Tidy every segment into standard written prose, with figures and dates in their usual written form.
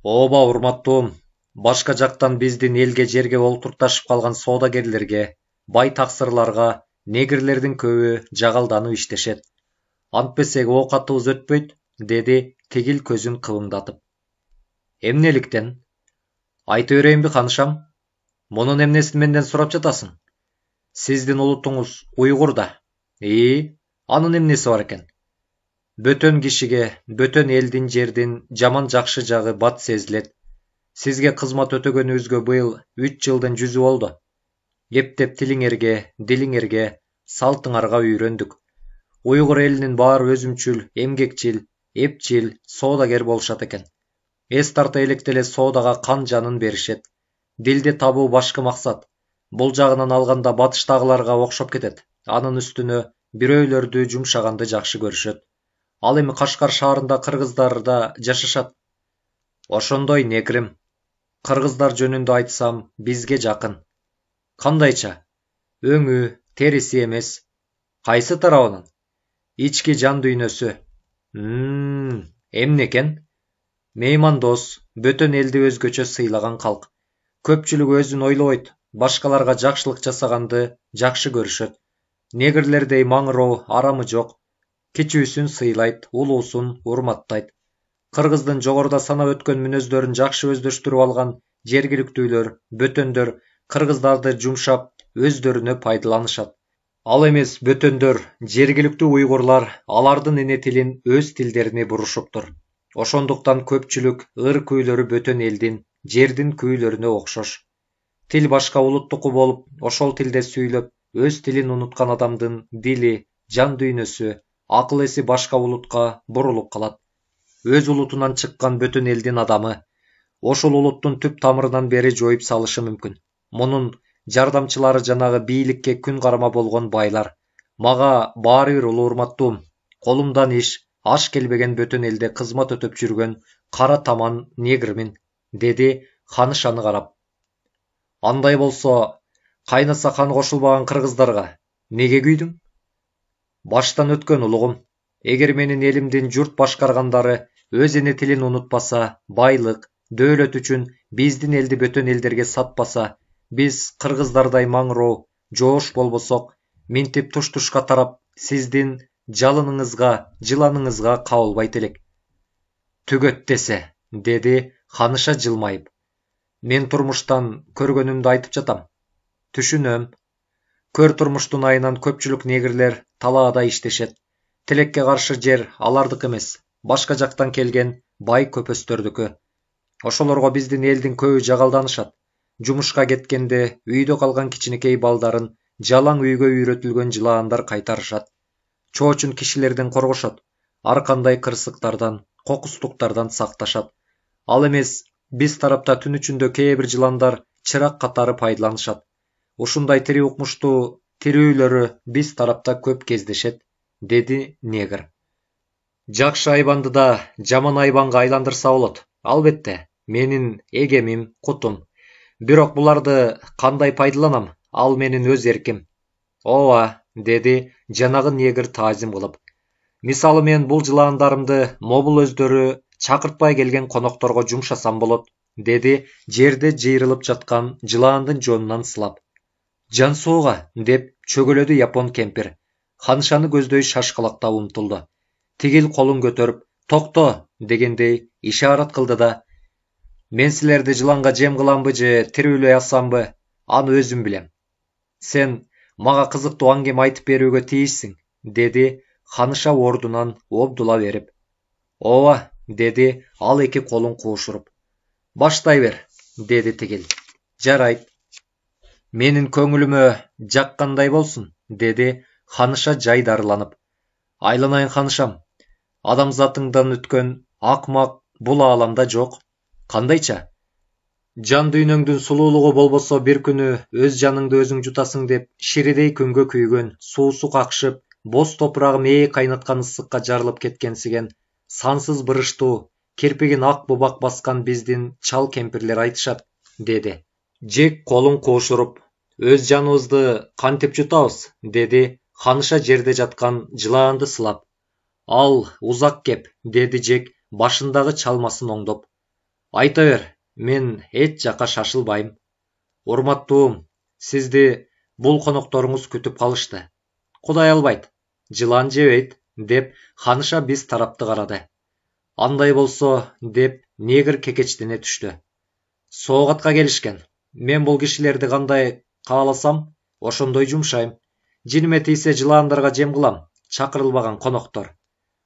Ооба урматтуум, башка жактан биздин элге жерге олтурташып калган соодагерлерге, бай таксырларга негрлердин көбү жагалданып иштешет. Антпесек оокатыбыз өтпөйт, деди тигил көзүн кыбыңдатып. Эмнеликтен? Айта берейинби канышам? Мунун эмнесин менден сурап жатасың? Сиздин улутуңуз уйгур да. Анын эмнеси бар экен? Бөтөн кишиге, бөтөн элдин жердин жаман жакшы жагы бат сезилет. Сизге кызмат өтөгөнүбүзгө быйыл 3 жылдын жүзү болду. Эптеп тилиңерге, дилиңерге, салтыңарга үйрөндүк. Уйгур элинин баары өзүмчүл, эмгекчил, эпчил, соодагер болушат экен. Эс тарта электе эле соодага кан жанын беришет. Дилди табуу башкы максат. Бул жагынан алганда батыштагыларга окшоп кетет. Анын үстүнө бирөөлөрдү жумшаганды жакшы көрүшөт. Ал эми Кашкар шаарында кыргыздар да жашашат. Ошондой негрим. Кыргыздар жөнүндө айтсам, бизге жакын. Кандайча? Өңү, териси эмес. Кайсы тарабынан? Ички жан дүйнөсү. Эмне экен? Меймандос, бөтөн элди өзгөчө сыйлаган калк. Көпчүлүк өзүн ойлобойт, башкаларга жакшылык жасаганды жакшы көрүшөт. Негрлердей маңыроо, арамы жок. Кичүүсүн сыйлайт, улуусун урматтайт. Кыргыздын жогоруда санап өткөн мүнөздөрүн жакшы өздөштүрүп алган жергиликтүүлөр, бөтөндөр кыргыздарды жумшап, өздөрүнө пайдаланышат. Ал эмес бөтөндөр, жергиликтүү уйгурлар алардын эне тилин өз тилдерине бурушуптур. Ошондуктан көпчүлүк ыр күүлөрү бөтөн элдин, жердин күүлөрүнө окшош. Тил башка улуттуку болуп, ошол тилде сүйлөп, өз тилин унуткан адамдын дили, жан дүйнөсү, акыл эси башка улутка бурулуп калат. Өз улутунан чыккан бөтөн элдин адамы ошол улуттун түп тамырынан бери жоюп салышы мүмкүн. Мунун жардамчылары жанагы бийликке күн карама болгон байлар. Мага баары бир улуу урматтуум. Колумдан иш, аш келбеген бөтөн элде кызмат өтөп жүргөн кара таман негрмин, деди Ханышаны карап. Андай болсо, кайнаса кан кошулбаган кыргыздарга неге күйдүң? Баштан өткөн улугум. Эгер менин элимдин журт башкаргандары өз эне тилин унутпаса, байлык, дөөлөт үчүн биздин элди бөтөн элдерге сатпаса, биз кыргыздардай маңыроо, жоош болбосок, минтип туш-тушка тарап, сиздин жалыныңызга, жыланыңызга кабылбайт элек. Түгөт десе, деди Ханыша жылмайып. Мен турмуштан көргөнүмдү айтып жатам. Түшүнөм. Көр турмуштун айынан көпчүлүк негрлер талаада иштешет. Тилекке каршы жер алардык эмес, башка жактан келген бай көпөстөрдүкү. Ошолорго биздин элдин көбү жагалданышат. Жумушка кеткенде үйдө калган кичинекей балдарын жалаң үйгө үйрөтүлгөн жылаандар кайтарышат. Чоочун кишилерден коргошот. Ар кандай кырсыктардан, кокустуктардан сакташат. Ал эмес, биз тарапта түн ичинде кээ бир жыландар чырак катары пайдаланышат. Ушундай тирүү укмуштуу тирүүлөрү биз тарапта көп кездешет, деди негр. Жакшы айбанды да жаман айбанга айландырса болот. Албетте, менин эгемим, кутум. Бирок буларды кандай пайдаланам, ал менин өз эрким. Ооба, деди жанагы негр таазим кылып. Мисалы мен бул жылаандарымды мобул өздөрү чакыртпай келген конокторго жумшасам болот, деди жерде жыйрылып жаткан жылаандын жонунан сылап. Жансууга, деп чөгөлөдү япон кемпир. Ханышаны көздөй шашкалактап умтулду. Тигил колун көтөрүп, токто, дегендей ишарат кылды да, мен силерди жыланга жем кыламбы же тирүүлөй атсамбы, аны өзүм билем. Сен мага кызыктуу аңгеме айтып берүүгө тийишсиң, деди Ханыша ордунан обдула берип. Ооба, деди ал эки колун куушуруп. Баштай бер, деди тигил. Жарайт. Менин көңүлүмө жаккандай болсун, деди Ханыша жайдарыланып. Айланайын Ханышам, адамзатыңдан өткөн акмак бул ааламда жок. Кандайча? Жан дүйнөңдүн сулуулугу болбосо бир күнү өз жаныңды өзүң жутасың деп ширидей күнгө күйгөн, суусу какшып, боз топурагы мээ кайнаткан ысыкка жарылып кеткенсиген, сансыз бырыштуу, кирпигин ак бубак баскан биздин чал кемпирлер айтышат, деди. Жек колун куушуруп, өз жаныбызды кантип жутабыз, деди Ханыша жерде жаткан жылаанды сылап. Ал узак кеп, деди Жек башындагы чалмасын оңдоп. Айта бер, мен эч жака шашылбайм. Урматтуум, сизди бул конокторуңуз күтүп калышты. Кудай албайт, жылан жебейт, деп ханыша биз тарапты карады. Андай болсо, деп негр кекечтене түштү. Соогатка келишкен. Мен бул кишилерди кандай кааласам, ошондой жумшайм. Жиниме тийсе жылаандарга жем кылам, чакырылбаган коноктор.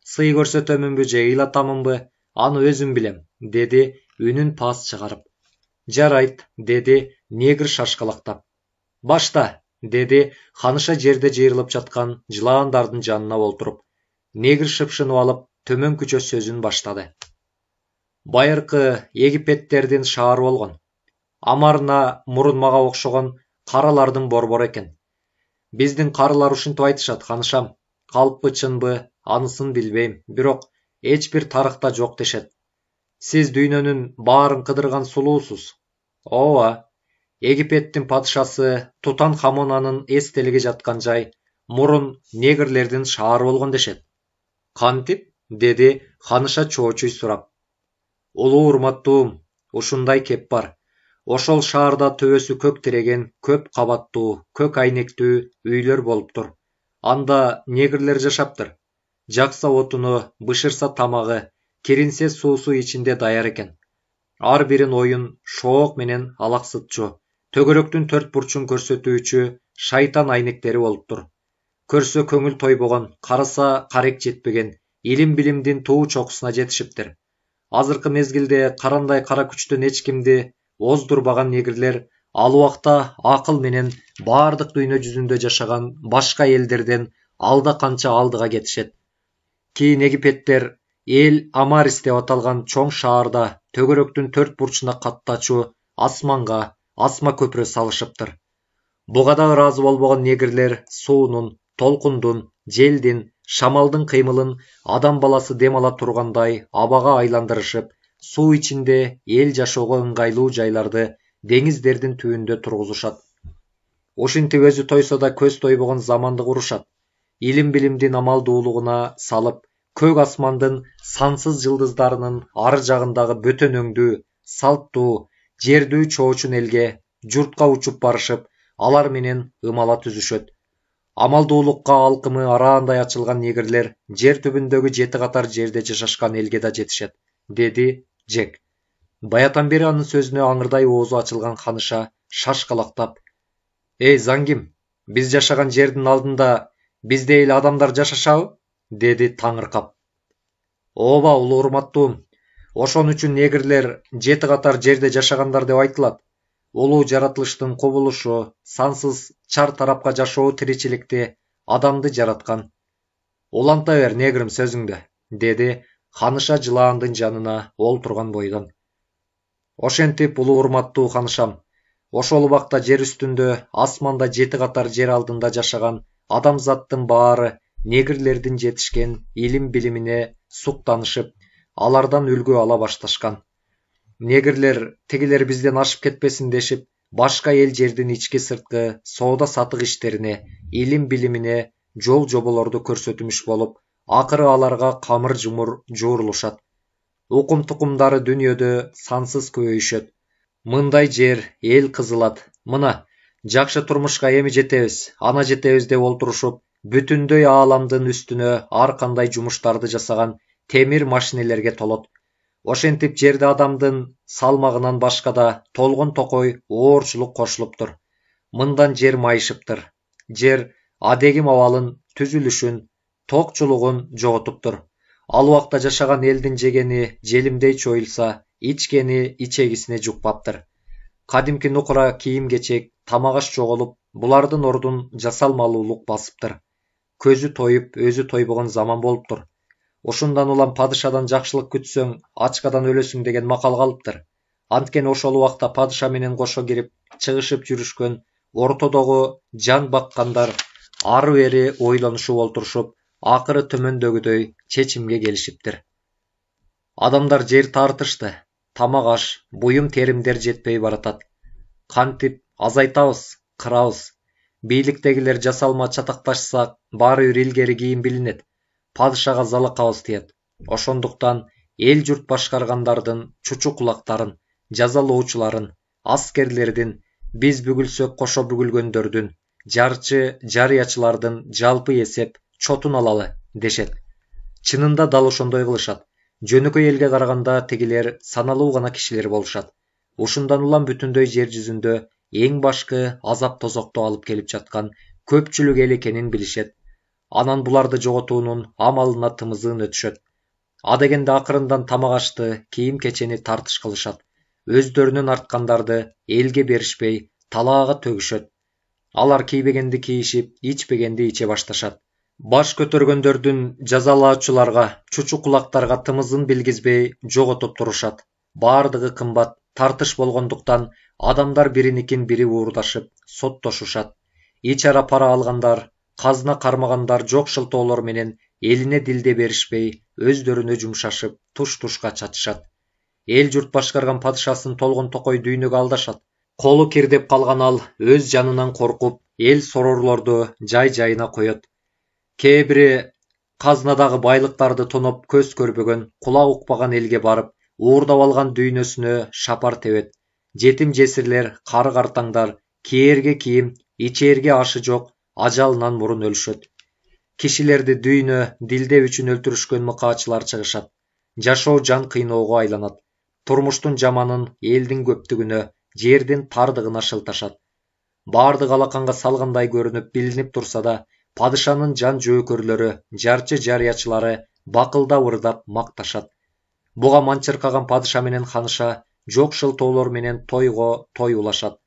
Сый көрсөтөмүнбү же ыйлатамынбы, аны өзүм билем, деди үнүн паас чыгарып. Жарайт, деди негр шашкалактап. Башта, деди ханыша жерде жыйрылып жаткан жылаандардын жанына олтуруп. Негр шыпшынып алып, төмөнкүчө сөзүн баштады. Байыркы Египеттердин шаары болгон. Амарна мурун мага окшогон каралардын борбору экен. Биздин карылар ушинтип айтышат, ханышам. Калппы чынбы, анысын билбейм, бирок эч бир тарыхта жок дешет. Сиз дүйнөнүн баарын кыдырган сулуусуз. Ооба, Египеттин падышасы Тутанхамонанын эстелиги жаткан жай мурун негрлердин шаары болгон дешет. Кантип? Деди ханыша чоочуй сурап. Улуу урматтуум, ушундай кеп бар. Ошол шаарда төбөсү көк тиреген, көп кабаттуу, көк айнектүү үйлөр болуптур. Анда негрлер жашаптыр. Жакса отуну, бышырса тамагы, киринсе суусу ичинде даяр экен. Ар бирин оюн шоок менен алаксытчу, төгөрөктүн төрт бурчун көрсөтүүчү шайтан айнектери болуптур. Көрсө көңүл тойбогон, караса карек жетпеген, илим билимдин туу чокусуна жетишиптир. Азыркы мезгилде карандай кара күчтөн эч кимди оздурбаган негрлер ал убакта акыл менен баардык дүйнө жүзүндө жашаган башка элдерден алда канча алдыга кетишет. Кийин Египеттер эл Амарис деп аталган чоң шаарда төгөрөктүн төрт бурчуна каттачу асманга асма көпүрө салышыптыр. Буга да ыраазы болбогон негрлер суунун, толкундун, желдин, шамалдын кыймылын адам баласы дем ала тургандай абага айландырышып, суу ичинде эл жашоого ыңгайлуу жайларды деңиздердин түбүндө тургузушат. Ушинтип өзү тойсо да көз тойбогон заманды курушат. Илим билимдин амалдуулугуна салып, көк асмандын сансыз жылдыздарынын ар жагындагы бөтөн өңдүү, салттуу, жердүү чоочун элге, журтка учуп барышып, алар менен ымала түзүшөт. Амалдуулукка алкымы араандай ачылган негрлер жер түбүндөгү 7 катар жерде жашашкан элге да жетишет, деди Джек. Баятан бери анын сөзүнө аңырдай оозу ачылган ханыша шашкалактап. Эй, заңгим, биз жашаган жердин алдында бизде эле адамдар жашашабы? Деди таңыркап. Ооба, улуу урматтуум. Ошон үчүн негрлер 7 катар жерде жашагандар деп айтылат. Улуу жаратылыштын кубулушу, сансыз чар тарапка жашоо тиричиликти адамды жараткан. Уланта бер, негрим, сөзүңдү, деди ханыша жылаандын жанына олтурган бойдон. Ошентип, улуу урматтуу ханышам, ошол убакта жер үстүндө, асманда 7 катар жер алдында жашаган адамзаттын баары негрлердин жетишкен илим билимине суктанышып, алардан үлгү ала башташкан. Негрлер тигилер бизден ашып кетпесин дешип, башка эл жердин ички сырткы соода сатык иштерине, илим билимине жол жоболорду көрсөтүмүш болуп, акыры аларга камыр жумур жуурулушат. Укум тукумдары дүйнөдө сансыз көбөйүшөт. Мындай жер эл кызылат. Мына, жакшы турмушка эми жетебиз, ана жетебиз деп олтурушуп, бүтүндөй ааламдын үстүнө ар кандай жумуштарды жасаган темир машинелерге толот. Ошентип жерде адамдын салмагынан башка да толгон токой оорчулук кошулуптур. Мындан жер майышыптыр. Жер адегим абалын, түзүлүшүн, токчулугун жоготуптур. Ал убакта жашаган элдин жегени желимдей чоюлса, ичкени ичегисине жукпаптыр. Кадимки нукура кийим-кечек, тамак-аш жоголуп, булардын ордун жасалмалуулук басыптыр. Көзү тоюп, өзү тойбогон заман болуптур. Ошундан улам падышадан жакшылык күтсөң, ачкадан өлөсүң деген макал калыптыр. Анткени ошол убакта падыша менен кошо кирип, чыгышып жүрүшкөн, ортодогу жан баккандар ары бери ойлонушуп олтурушуп, акыры төмөндөгүдөй чечимге келишиптир. Адамдар жер тартышты, тамак-аш, буюм теримдер жетпей баратат. Кантип азайтабыз, кырабыз. Бийликтегилер жасалма чатакташсак, баары бир илгери кийин билинет. Падышага залакабыз тиет. Ошондуктан эл журт башкаргандардын чучу кулактарын, жазалоочуларын, аскерлердин, биз бүгүлсөк кошо бүгүлгөндөрдүн, жарчы жарыячылардын жалпы эсеп чотун алалы дешет. Чынында дал ошондой кылышат. Жөнөкөй элге караганда тигилер саналуу гана кишилер болушат. Ушундан улам бүтүндөй жер жүзүндө эң башкы азап тозокту алып келип жаткан көпчүлүк эл экенин билишет. Анан буларды жоготуунун амалына тымызын өтүшөт. Адегенде акырындан тамак ашты, кийим кечени тартыш кылышат. Өздөрүнүн арткандарды элге беришпей, талаага төгүшөт. Алар кийбегенди кийишип, ичпегенди иче башташат. Баш көтөргөндөрдүн жазалаачуларга, чучу кулактарга тымызын билгизбей жоготуп турушат. Бардыгы кымбат, тартыш болгондуктан адамдар бириникин бири уурдашып, соттошушат. Ичара пара алгандар, казына кармагандар жок шылтоолор менен элине дилде беришпей, өздөрүнө жумшашып, туш-тушка чачышат. Эл журт башкарган падышасын толгон токой дүйнөгө алдашат. Колу кирдеп калган ал өз жанынан коркуп, эл сорорлорду жай-жайына коет. Кээ бири казнадагы байлыктарды тоноп көз көрбөгөн, кулак укпаган элге барып, уурдап алган дүйнөсүнө шапар тебет. Жетим жесирлер, кары картаңдар, кийерге кийим, ичээрге ашы жок, ажалынан мурун өлүшөт. Кишилерди дүйнө, дилде үчүн өлтүрүшкөн мыкаачылар чыгышат. Жашоо жан кыйноого айланат. Турмуштун жаманын элдин көптүгүнө, жердин тардыгына шылташат. Бардык алаканга салгандай көрүнүп, билинип турса да, падышанын жан жөөкөрлөрү, жарчы жарыячылары бакылдап ырдап макташат. Буга манчыркаган падыша менен ханыша жок шылтоолор менен тойго той улашат.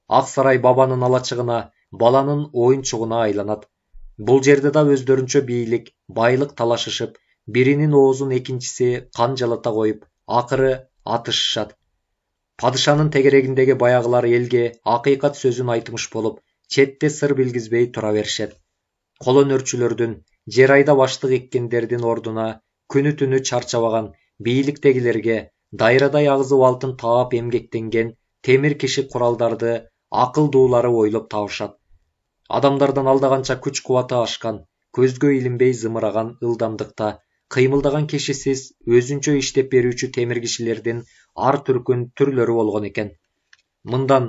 Ак сарай бабанын алачыгына, баланын оюнчугуна айланат. Бул жерде да өздөрүнчө бийлик, байлык талашышып, биринин оозун экинчиси канжалата коюп, акыры атышышат. Падышанын тегерегиндеги баягылар элге акыйкат сөзүн айтмыш болуп, четте сыр билгизбей тура беришет. Кол өнөрчүлөрдүн, жер айда баштык эккендердин ордуна күнү түнү чарчабаган бийликтегилерге дайрадай агызып алтын таап эмгектенген темир киши куралдарды акылдуулары ойлоп табышат. Адамдардан алдаганча күч кубаты ашкан, көзгө илинбей зымыраган ылдамдыкта кыймылдаган кишисиз өзүнчө иштеп берүүчү темир кишилердин ар түркүн түрлөрү болгон экен. Мындан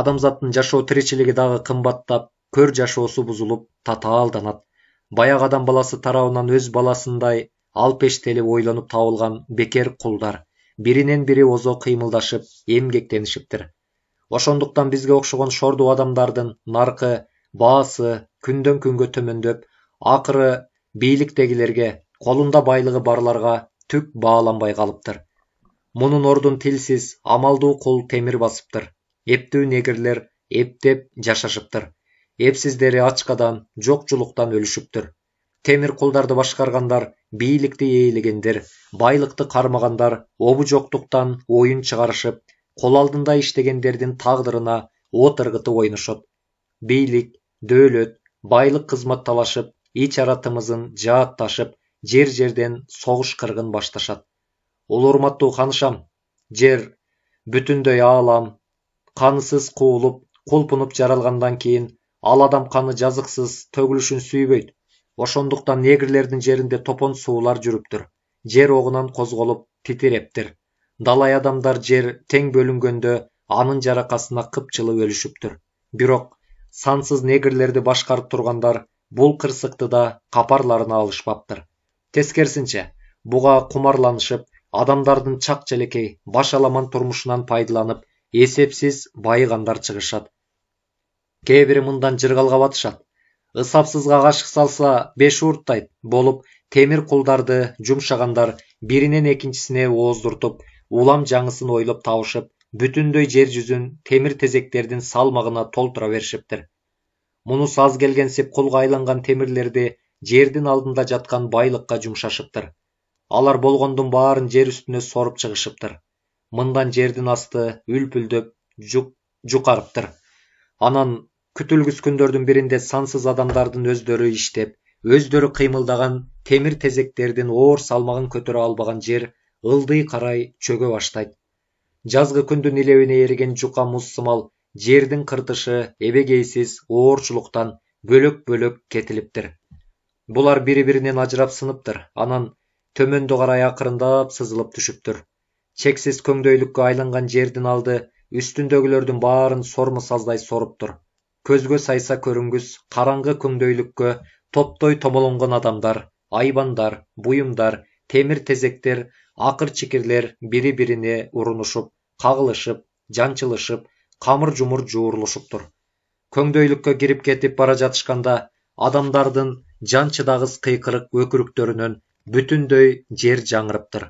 адамзаттын жашоо тиричилиги дагы кымбаттап, көр жашоосу бузулуп, татаалданат. Баягы адам баласы тарабынан өз баласындай алпештелип ойлонуп табылган бекер кулдар биринен бири озо кыймылдашып, эмгектенишиптир. Ошондуктан бизге окшогон шордуу адамдардын наркы, баасы күндөн күнгө төмөндөп, акыры бийликтегилерге, колунда байлыгы барларга түк бааланбай калыптыр. Мунун ордун тилсиз, амалдуу кул темир басыптыр. Эптүү негрлер эптеп жашашыптыр. Эпсиздери ачкадан, жокчулуктан өлүшүптүр. Темир кулдарды башкаргандар бийликти ээлегендер, байлыкты кармагандар обу жоктуктан оюн чыгарышып, кол алдында иштегендердин тагдырына от ыргытып ойношот. Бийлик, дөөлөт, байлык кызматталашып, ичара тымызын жаатташып, жер-жерден согуш кыргын башташат. Улуу урматтуу ханышам, жер бүтүндөй аалам, канысыз куулуп, кулпунуп жаралгандан кийин ал адам каны жазыксыз төгүлүшүн сүйбөйт. Ошондуктан негрлердин жеринде топон суулар жүрүптүр. Жер огунан козголуп, титирептир. Далай адамдар жер тең бөлүнгөндө анын жаракасына кыпчылып өлүшүптүр. Бирок сансыз негрлерди башкарып тургандар бул кырсыкты да капарларына алышпаптыр. Тескерисинче, буга кумарланышып, адамдардын чак челекей, баш аламан турмушунан пайдаланып, эсепсиз байыгандар чыгышат. Кээ бири мындан жыргалга батышат. Ысапсызга кашык салса 5 уурттайт болуп, темир кулдарды жумшагандар биринен экинчисине ооздуртуп, улам жаңысын ойлоп табышып, бүтүндөй жер жүзүн темир тезектердин салмагына толтура беришиптир. Мунусу аз келгенсип кулга айланган темирлерди жердин алдында жаткан байлыкка жумшашыптыр. Алар болгондун баарын жер үстүнө соруп чыгышыптыр. Мындан жердин асты үлпүлдөп, жукарыптыр. Анан күтүлгүс күндөрдүн биринде сансыз адамдардын өздөрү иштеп, өздөрү кыймылдаган темир тезектердин оор салмагын көтөрө албаган жер ылдый карай чөгө баштайт. Жазгы күндүн илебине эриген жука муз сымал жердин кыртышы эбегейсиз оорчулуктан бөлөк-бөлөк кетилиптир. Булар бири-биринен ажырап сыныптыр. Анан төмөндө карай акырындап сызылып түшүптүр. Чексиз көңдөйлүккө айланган жердин алды үстүндөгүлөрдүн баарын сормусаздай соруптур. Көзгө сайса көрүнгүс караңгы көңдөйлүккө топтой томолонгон адамдар, айбандар, буюмдар, темир тезектер, акыр чикирлер бири-бирине урунушуп, кагылышып, жанчылышып, камыр-жумур жуурулушуптур. Көңдөйлүккө кирип кетип бара жатышканда адамдардын жан чыдагыс кыйкырык өкүрүктөрүнөн бүтүндөй жер жаңырыптыр.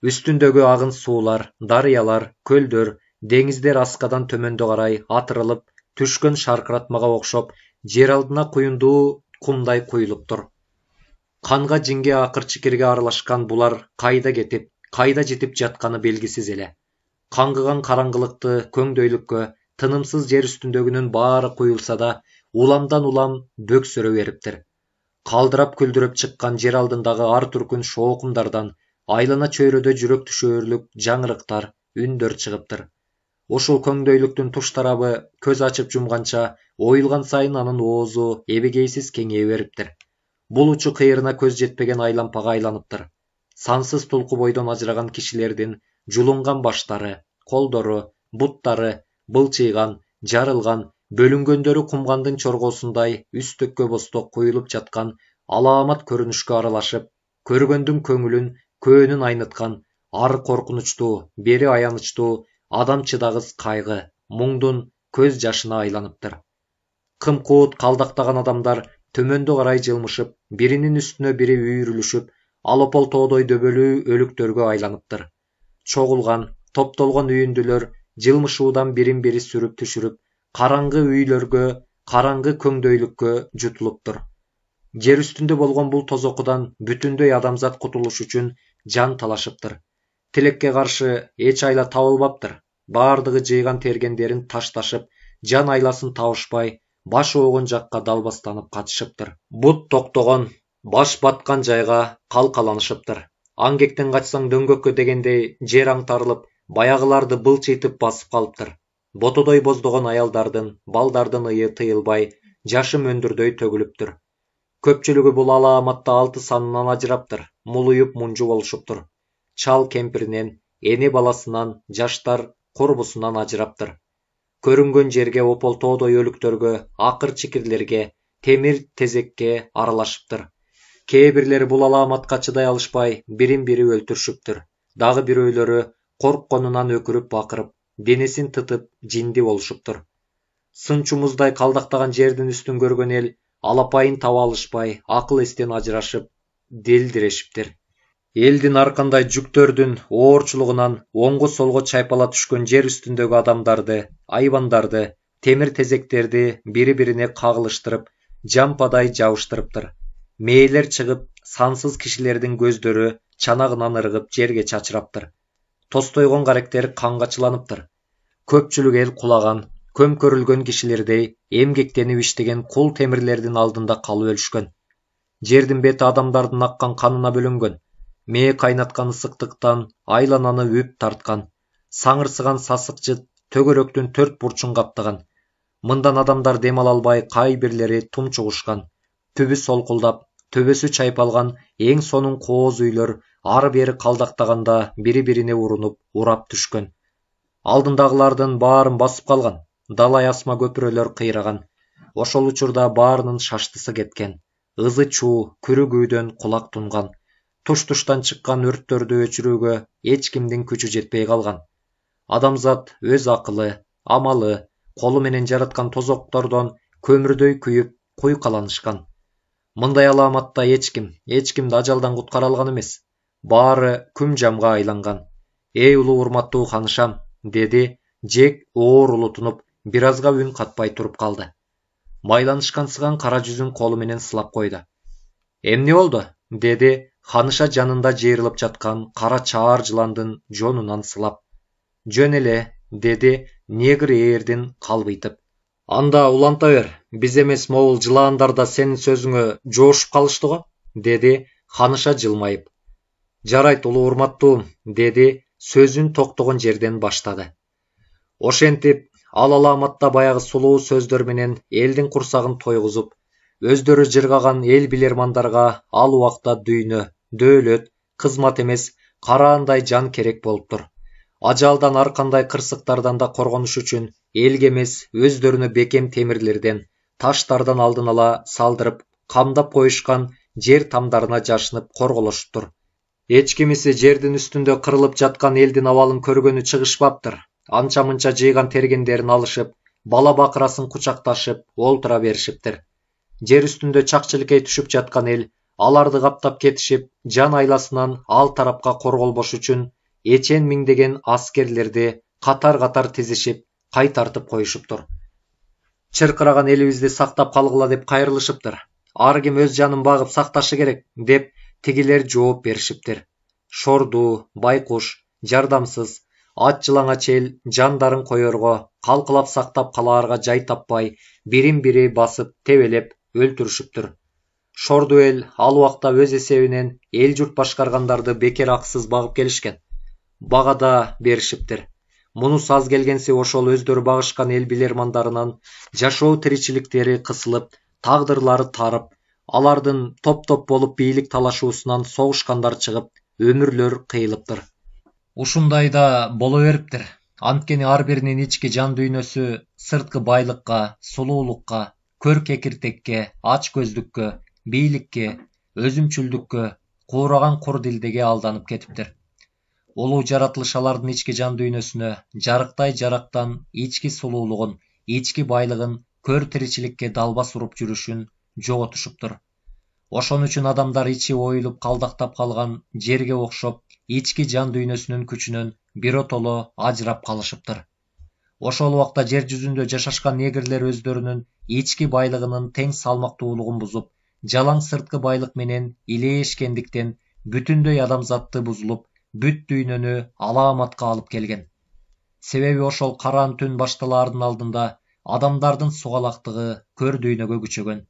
Үстүндөгү агын суулар, дарыялар, көлдөр, деңиздер аскадан төмөндө карай атырылып, түшкөн шаркыратмага окшоп, жер алдына куюндуу кумдай куюлуптур. Канга жинге акыр чикирге аралашкан булар кайда кетип, кайда жетип жатканы белгисиз эле. Каңгыган караңгылыкты көңдөйлүккө тынымсыз жер үстүндөгүнүн баары куюлса да, уламдан улам бөксөрө бериптир. Калдырап күлдүрөп чыккан жер алдындагы ар түркүн шоокумдардан айлана чөйрөдө жүрөк түшөрлүк жаңырыктар, үндөр чыгыптыр. Ушул көңдөйлүктүн туш тарабы көз ачып жумганча оюлган сайын анын оозу эбегейсиз кеңейе бериптир. Бул учу кыйырына көз жетпеген айлампага айланыптыр. Сансыз тулку бойдон ажыраган кишилердин жулунган баштары, колдору, буттары былчыйган, жарылган, бөлүнгөндөрү кумгандын чоргосундай үстөккө босток куюлуп жаткан алаамат көрүнүшкө аралашып, көргөндүн көңүлүн көөнүн айныткан ар коркунучтуу, бери аянычтуу, адам чыдагыс кайгы, муңдун көз жашына айланыптыр. Кымкуут калдактаган адамдар төмөндө карай жылмышып, биринин үстүнө бири үйүрүлүшүп, алопол тоодой дөбөлүү өлүктөргө айланыптыр. Чогулган, топтолгон үйүндүлөр жылмышуудан бирин бири сүрүп түшүрүп, караңгы үйлөргө, караңгы көңдөйлүккө жутулуптур. Жер үстүндө болгон бул тозокудан бүтүндөй адамзат кутулуш үчүн жан талашыптыр. Тилекке каршы эч айла табылбаптыр. Баардыгы жыйган тергендерин ташташып, жан айласын табышпай, баш оогон жакка далбастанып качышыптыр. Бут токтогон, баш баткан жайга калкаланышыптыр. Аңгектен качсаң дөңгөккө дегендей жер аңтарылып, баягыларды былчыйтып басып калыптыр. Ботодой боздогон аялдардын, балдардын ыйы тыйылбай, жашы мөндүрдөй төгүлүптүр. Көпчүлүгү бул алааматта 6 санынан ажыраптыр, мулуюп мунжу болушуптур. Чал кемпиринен, эне баласынан, жаштар курбусунан ажыраптыр. Көрүнгөн жерге опол тоодой өлүктөргө, акыр чикирлерге, темир тезекке аралашыптыр. Кээ бирлери бул алааматка чыдай алышпай, бирин бири өлтүрүшүптүр. Дагы бирөөлөрү коркконунан өкүрүп бакырып, денесин тытып, жинди болушуптур. Сынчумуздай калдактаган жердин үстүн көргөн эл алапайын таба алышпай, акыл эстен ажырашып, делдирешиптир. Элдин аркандай жүктөрдүн оорчулугунан оңго солго чайпала түшкөн жер үстүндөгү адамдарды, айбандарды, темир тезектерди бири-бирине кагылыштырып, жампадай жабыштырыптыр. Мээлер чыгып, сансыз кишилердин көздөрү чанагынан ыргып жерге чачыраптыр. Тостойгон каректер канга чыланыптыр. Көпчүлүк эл кулаган, көмкөрүлгөн кишилердей эмгектенип иштеген кул темирлердин алдында калып өлүшкөн. Жердин бети адамдардын аккан канына бөлөнгөн. Мээ кайнаткан ысыктыктан айлананы үп тарткан. Саңырсыган сасык жыт төгөрөктүн 4 бурчун каптаган. Мындан адамдар дем ала албай кай бирлери тумчугушкан. Түбү солкулдап, төбөсү чайпалган эң сонун кооз үйлөр ары бери калдактаганда бири-бирине урунуп, урап түшкөн. Алдындагылардын баарын басып калган. Далай асма көпүрөлөр кыйраган. Ошол учурда баарынын шаштысы кеткен. Ызы чуу, күрүгүүдөн кулак тунган. Туш-туштан чыккан өрттөрдү өчүрүүгө эч кимдин күчү жетпей калган. Адамзат өз акылы, амалы, колу менен жараткан тозоктордон көмүрдөй күйүп, куйкаланышкан. Мындай алааматта эч кимди ажалдан куткара алган эмес. Баары күм жамга айланган. Эй улуу урматтуу ханышам, деди Жек оор улутунуп, бир азга үн катпай туруп калды. Майланышкансыган кара жүзүн колу менен сылап койду. Эмне болду? Деди ханыша жанында жыйрылып жаткан кара чаар жыландын жонунан сылап. Жөн эле, деди негр ээрдин калбыйтып. Анда уланта бер, биз эмес могул жылаандар да сенин сөзүңө жоошуп калышты го, деди ханыша жылмайып. Жарайт улуу урматтуум, деди сөзүн токтогон жерден баштады. Ошентип, ал алааматта баягы сулуу сөздөр менен элдин курсагын тойгузуп, өздөрү жыргаган эл билермандарга ал убакта дүйнө, дөөлөт, кызмат эмес, караандай жан керек болуптур. Ажалдан ар кандай кырсыктардан да коргонуш үчүн элге эмес, өздөрүнө бекем темирлерден, таштардан алдын ала салдырып, камдап коюшкан жер тамдарына жашынып корголошуптур. Эч кимиси жердин үстүндө кырылып жаткан элдин абалын көргөнү чыгышпаптыр. Анча-мынча жыйган тергендерин алышып, бала бакырасын кучакташып, олтура беришиптир. Жер үстүндө чакчылыкей түшүп жаткан эл аларды каптап кетишип, жан айласынан ал тарапка корголбош үчүн эчен миңдеген аскерлерди катар-катар тизишип, кайтартып коюшуптур. Чыркыраган элибизди сактап калгыла деп кайрылышыптыр. Ар ким өз жанын багып сакташы керек деп тигилер жооп беришиптир. Шорду, байкуш, жардамсыз, ат жылаңач эл жандарын коерго, калкылап сактап калаарга жай таппай, бирин-бири басып, тебелеп, өлтүрүшүптүр. Шорду эл ал убакта өз эсебинен эл журт башкаргандарды бекер акысыз багып келишкен. Бага да беришиптир. Мунусу аз келгенси ошол өздөрү багышкан эл билермандарынан жашоо тиричиликтери кысылып, тагдырлары тарып, алардын топ-топ болуп бийлик талашуусунан согушкандар чыгып, өмүрлөр кыйылыптыр. Ушундай да боло бериптир. Анткени ар биринин ички жан дүйнөсү сырткы байлыкка, сулуулукка, көр кекиртекке, ач көздүккө, бийликке, өзүмчүлдүккө, куураган кур дилдеге алданып кетиптир. Улуу жаратылыш алардын ички жан дүйнөсүнө жарыктай жарактан ички сулуулугун, ички байлыгын көр тиричиликке далбас уруп жүрүшүн жоготушуптур. Ошон үчүн адамдар ичи оюлуп калдактап калган жерге окшоп, ички жан дүйнөсүнүн күчүнөн биротоло ажырап калышыптыр. Ошол убакта жер жүзүндө жашашкан негрлер өздөрүнүн ички байлыгынын тең салмактуулугун бузуп, жалаң сырткы байлык менен илээшкендиктен бүтүндөй адамзатты бузулуп, бүт дүйнөнү алааматка алып келген. Себеби ошол караан түн башталаардын алдында адамдардын сугалактыгы көр дүйнөгө күчөгөн.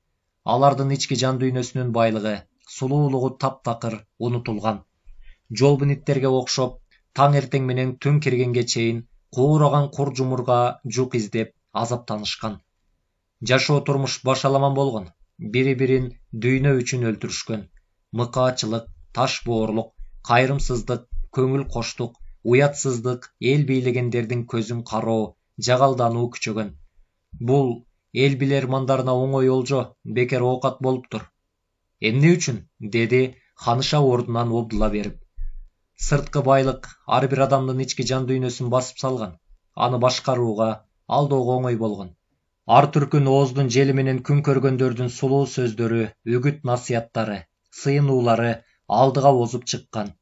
Алардын ички жан дүйнөсүнүн байлыгы, сулуулугу таптакыр унутулган. Жолбуниттерге окшоп, таң эртең менен түн киргенге чейин куураган кур жумурга жук издеп азаптанышкан. Жашоо турмуш башаламан болгон. Бири-бирин дүйнө үчүн өлтүрүшкөн. Мыкаачылык, таш боорлук, кайрымсыздык, көңүл коштук, уятсыздык эл бийлегендердин көзүн кароо, жагалдануу күчөгөн. Бул эл билермандарына оңой олжо, бекер оокат болуптур. Эмне үчүн? Деди ханыша ордунан обдула берип. Сырткы байлык ар бир адамдын ички жан дүйнөсүн басып салган. Аны башкарууга, алдоого оңой болгон. Ар түркүн ооздун жели менен күн көргөндөрдүн сулуу сөздөрү, үгүт насыяттары, сыйынуулары алдыга озуп чыккан.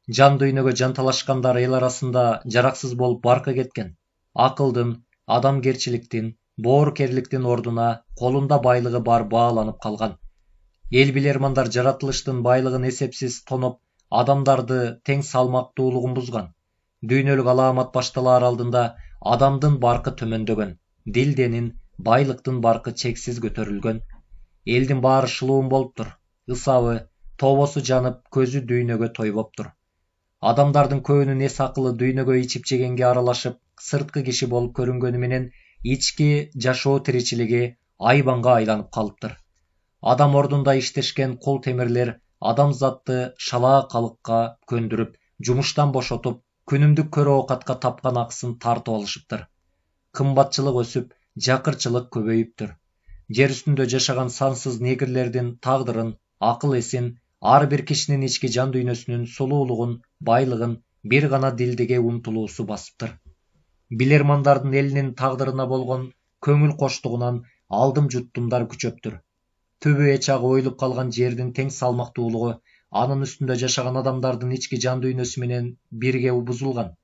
Жан дүйнөгө жанталашкандар эл арасында жараксыз болуп баркы кеткен. Акылдын, адамгерчиликтин, боорукерликтин ордуна колунда байлыгы бар бааланып калган. Эл билермандар жаратылыштын байлыгын эсепсиз тоноп, адамдарды тең салмактуулугун бузган. Дүйнөлүк алаамат башталаар алдында адамдын баркы төмөндөгөн, дилденин, байлыктын баркы чексиз көтөрүлгөн. Элдин баары шылуун болуптур. Ысабы, тобосу жанып, көзү дүйнөгө тойбоптур. Адамдардын көбүнүн эс акылы дүйнөгө ичип жегенге аралашып, сырткы киши болуп көрүнгөнү менен ички жашоо тиричилиги айбанга айланып калыптыр. Адам ордунда иштешкен кул темирлер адамзатты шалаа калыкка көндүрүп, жумуштан бошотуп, күнүмдүк көр оокатка тапкан акысын тартып алышыптыр. Кымбатчылык өсүп, жакырчылык көбөйүптүр. Жер үстүндө жашаган сансыз негрлердин тагдырын, акыл эсин, ар бир кишинин ички жан дүйнөсүнүн сулуулугун, байлыгын бир гана дилдеге умтулуусу басыптыр. Билермандардын элинин тагдырына болгон көңүл коштугунан алдым-жуттумдар күчөптүр. Түбү эчагы оюлуп калган жердин тең салмактуулугу анын үстүндө жашаган адамдардын ички жан дүйнөсү менен бирге бузулган.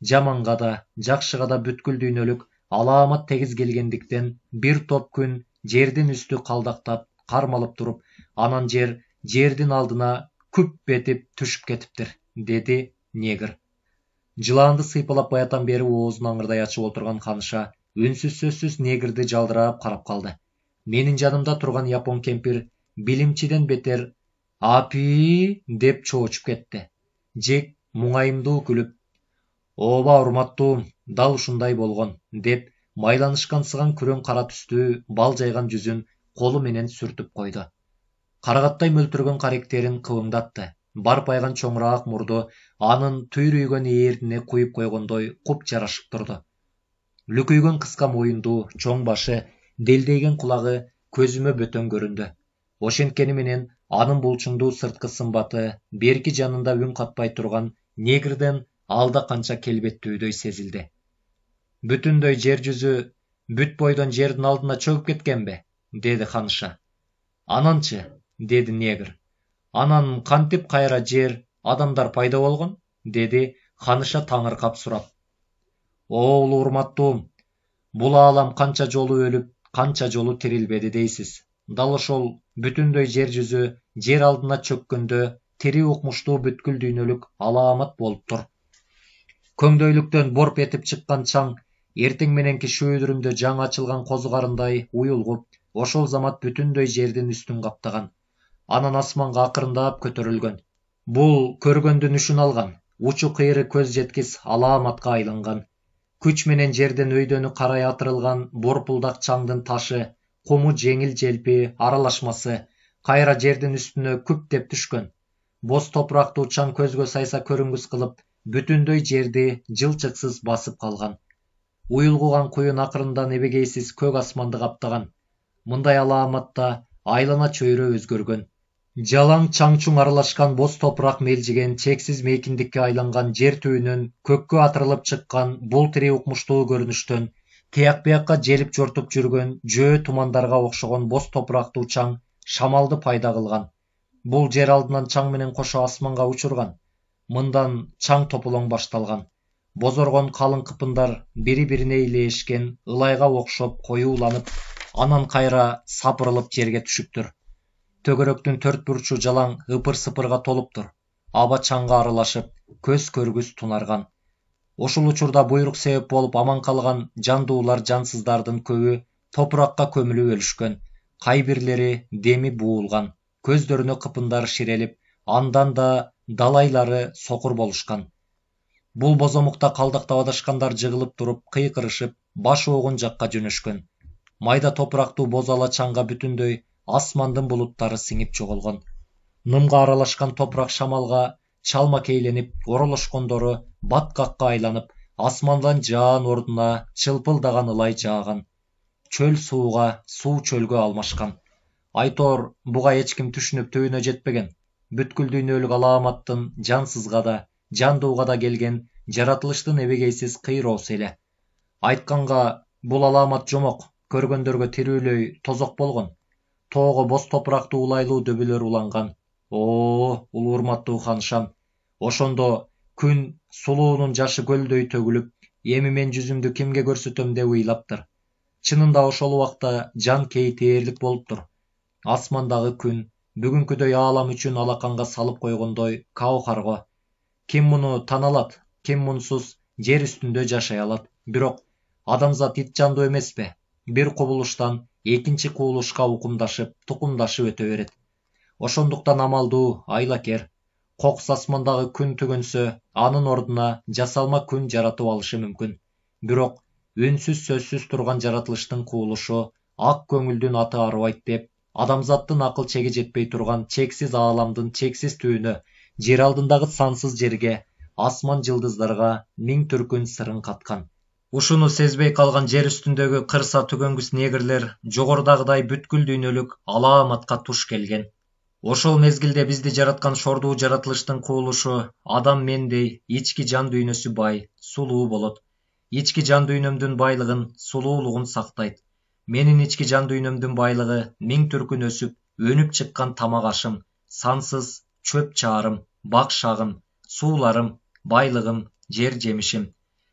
Жаманга да, жакшыга да бүткүл дүйнөлүк алаамат тегиз келгендиктен бир топ күн жердин үстү калдактап, кармалып туруп, анан жердин алдына күп этип түшүп кетиптир, деди негр. Жылаанды сыйпалап баятан бери оозун аңырдай ачып отурган ханыша үнсүз сөзсүз негрди жалдырап карап калды. Менин жанымда турган япон кемпир билимчиден бетер «Апи!» деп чоочуп кетти. Жек муңайымдуу күлүп, «Ооба урматтуум, дал ушундай болгон» деп майланышкан сыган күрөң кара түстүү балжайган жүзүн колу менен сүртүп койду. Карагаттай мөлтүргөн каректерин кыбыңдатты. Барпайган чоңураак мурду анын түйрүйгөн ээрине куюп койгондой куп жарашып турду. Лүкүйгөн кыска моюндуу чоң башы, делдейген кулагы көзүмө бөтөн көрүндү. Ошенткени менен анын булчуңдуу сырткы сымбаты берки жанында үн катпай турган негрден алда канча келбеттүүдөй сезилди. Бүтүндөй жер жүзү бүт бойдон жердин алдына чөгүп кеткенби? Деди Ханыша. Ананчы? Деди негр. Анан кантип кайра жер, адамдар пайда болгон? Деди Ханыша таңыркап сурап. Оол урматтуум, бул аалам канча жолу өлүп, канча жолу тирилбеди дейсиз. Дал ошол бүтүндөй жер жүзү жер алдына чөккөндө тири укмуштуу бүткүл дүйнөлүк алаамат болуп тур. Көңдөйлүктөн борп этип чыккан чаң эртең мененки шөөдүрүндө жаңы ачылган козу карындай уюлгуп, ошол замат бүтүндөй жердин үстүн каптаган. Анан асманга акырындап көтөрүлгөн. Бул көргөндүн үшүн алган, учу кыйры көз жеткис алааматка айланган. Күч менен жерден өйдөнү карай атырылган борпулдак чаңдын ташы, куму жеңил желпи аралашмасы кайра жердин үстүнө күптеп түшкөн. Боз топурактуу чаң көзгө сайса көрүнгүс кылып, бүтүндөй жерди жылчыксыз басып калган. Уюлгуган куюн акырындан эбегейсиз көк асманды каптаган. Мындай алааматта айлана чөйрө өзгөргөн. Жалаң чаң-чуң аралашкан боз топурак мелжиген чексиз мейкиндикке айланган жер түбүнөн көккө атырылып чыккан бул тири укмуштуу көрүнүштөн тияк биякка желип жортуп жүргөн жөө тумандарга окшогон боз топурактуу чаң шамалды пайда кылган. Бул жер алдынан чаң менен кошо асманга учурган. Мындан чаң тополоң башталган. Бозоргон калың кыпындар бири-бирине илээшкен ылайга окшоп коюуланып, анан кайра сапырылып жерге түшүптүр. Төгөрөктүн төрт бурчу жалаң ыпыр-сыпырга толуптур. Аба чаңга аралашып, көз көргүс тунарган. Ошол учурда буйрук себеп болуп аман калган жандуулар жансыздардын көбү топуракка көмүлүп өлүшкөн. Кай бирлери деми буулган. Көздөрүнө кыпындар ширелип, андан да далайлары сокур болушкан. Бул бозомукта калдыктап адашкандар жыгылып туруп, кыйкырышып, баш оогун жакка жөнөшкөн. Майда топурактуу боз ала чаңга бүтүндөй асмандын булуттары сиңип жоголгон. Нымга аралашкан топурак шамалга чалма кейленип, оролошкондору баткакка айланып, асмандан жаан ордуна чылпылдаган ылай жааган. Чөл сууга, суу чөлгө алмашкан. Айтор буга эч ким түшүнүп түбүнө жетпеген. Бүткүл дүйнөлүк алааматтын жансызга да, жандууга да келген жаратылыштын эбегейсиз кыйроосу эле. Айтканга, бул алаамат жомок, көргөндөргө тирүүлөй тозок болгон. Тоого боз топурактуу улайлуу дөбөлөр уланган. Ул урматтуу Ханышам. Ошондо күн сулуунун жашы көлдөй төгүлүп, эми мен жүзүмдү кимге көрсөтөм деп ыйлаптыр. Чынында ошол убакта жан кейтээрлик болуптур. Асмандагы күн бүгүнкүдөй аалам үчүн алаканга салып койгондой каукарго. Ким муну тана алат, ким мунсуз жер үстүндө жашай алат. Бирок адамзат ит жандуу эмеспи? Бир кубулуштан экинчи кубулушка укумдашып, тукумдашып өтө берет. Ошондуктан амалдуу, айлакер. Кокус асмандагы күн түгөнсө, анын ордуна жасалма күн жаратып алышы мүмкүн. Бирок үнсүз сөзсүз турган жаратылыштын кубулушу ак көңүлдүн аты арыбайт деп, адамзаттын акыл чеги жетпей турган чексиз ааламдын чексиз түбүнө, жер алдындагы сансыз жерге, асман жылдыздарга миң түркүн сырын каткан. Ушуну сезбей калган жер үстүндөгү кырса түгөнгүс негрлер жогорудагыдай бүткүл дүйнөлүк алааматка туш келген. Ошол мезгилде бизди жараткан шордуу жаратылыштын кубулушу адам мендей ички жан дүйнөсү бай, сулуу болот. Ички жан дүйнөмдүн байлыгын, сулуулугун сактайт. Менин ички жан дүйнөмдүн байлыгы миң түркүн өсүп, өнүп чыккан тамак ашым, сансыз чөп чаарым, бак шагым, сууларым, байлыгым, жер жемишим.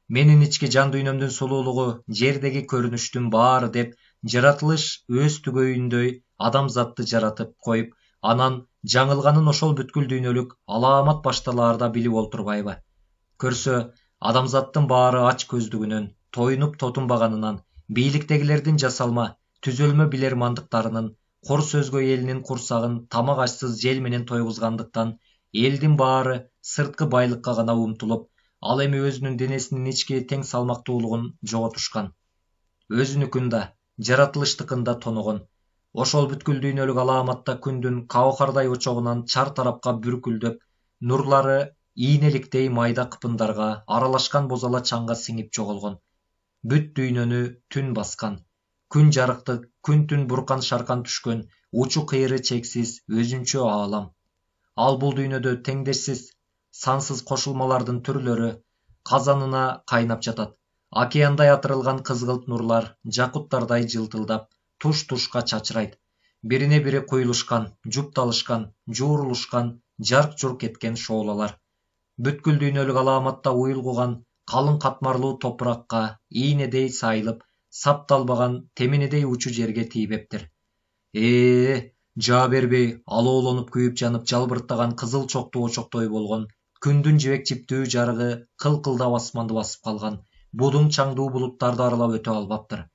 Менин ички жан дүйнөмдүн сулуулугу жердеги көрүнүштүн баары деп жаратылыш өз түгөйүндөй адамзатты жаратып коюп, анан жаңылганын ошол бүткүл дүйнөлүк алаамат башталаарда билип олтурбайбы? Көрсө, адамзаттын баары ач көздүгүнөн, тоюнуп тотунбаганынан, бийликтегилердин жасалма, түзөлмө билермандыктарынын, кор сөзгө элинин курсагын тамак ашсыз жел менен тойгузгандыктан, элдин баары сырткы байлыкка гана умтулуп, ал эми өзүнүн денесинин ички тең салмактуулугун жоготушкан. Өзүнүкүн да, жаратылыштыкын да тоногон. Ошол бүткүл дүйнөлүк алааматта күндүн каукардай очогунан чар тарапка бүркүлдөп, нурлары ийнеликтей майда кыпындарга аралашкан бозала чаңга сиңип жоголгон. Бүт дүйнөнү түн баскан. Күн жарыктык, күн түн буркан шаркан түшкөн, учу кыйры чексиз, өзүнчө аалам. Ал бул дүйнөдө теңдешсиз, сансыз кошулмалардын түрлөрү казанына кайнап жатат. Океандай атырылган кызгылт нурлар жакуттардай жылтылдап, туш-тушка чачырайт. Бирине бири куюлушкан, жупталышкан, жуурулушкан, жарк-журк эткен шоолалар. Бүткүл дүйнөлүк алааматта уюлгуган, калың катмарлуу топуракка ийнедей сайылып, сапталбаган теминедей учу жерге тийбептир. Жаа бербей, алоолонуп күйүп жанып жалбырттаган кызыл чоктуу очоктой болгон, күндүн жибек жиптүү жарыгы кылкылдап асманды басып калган, будуң чаңдуу булуттарды аралап өтө албаптыр.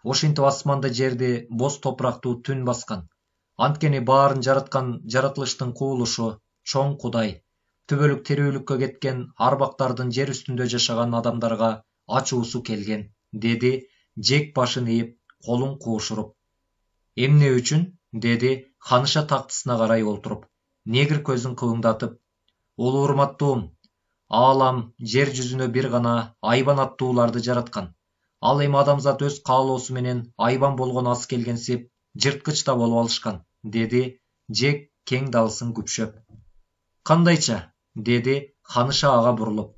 Ошентип асманды жерди боз топурактуу түн баскан. Анткени баарын жараткан жаратылыштын куулушу чоң Кудай түбөлүк тирүүлүккө кеткен арбактардын жер үстүндө жашаган адамдарга ачуусу келген, деди Жек башын ийип, колун куушуруп. Эмне үчүн? Деди ханыша тактысына карай олтуруп. Негр көзүн кыбыңдатып, улуу урматтуум, аалам жер жүзүнө бир гана айбан аттууларды жараткан. Ал эми адамзат өз каалоосу менен айбан болгон ас келгенсип, жырткыч да болуп алышкан, деди Жек кең далысын күпшөп. Кандайча? Деди ханыша ага бурулуп.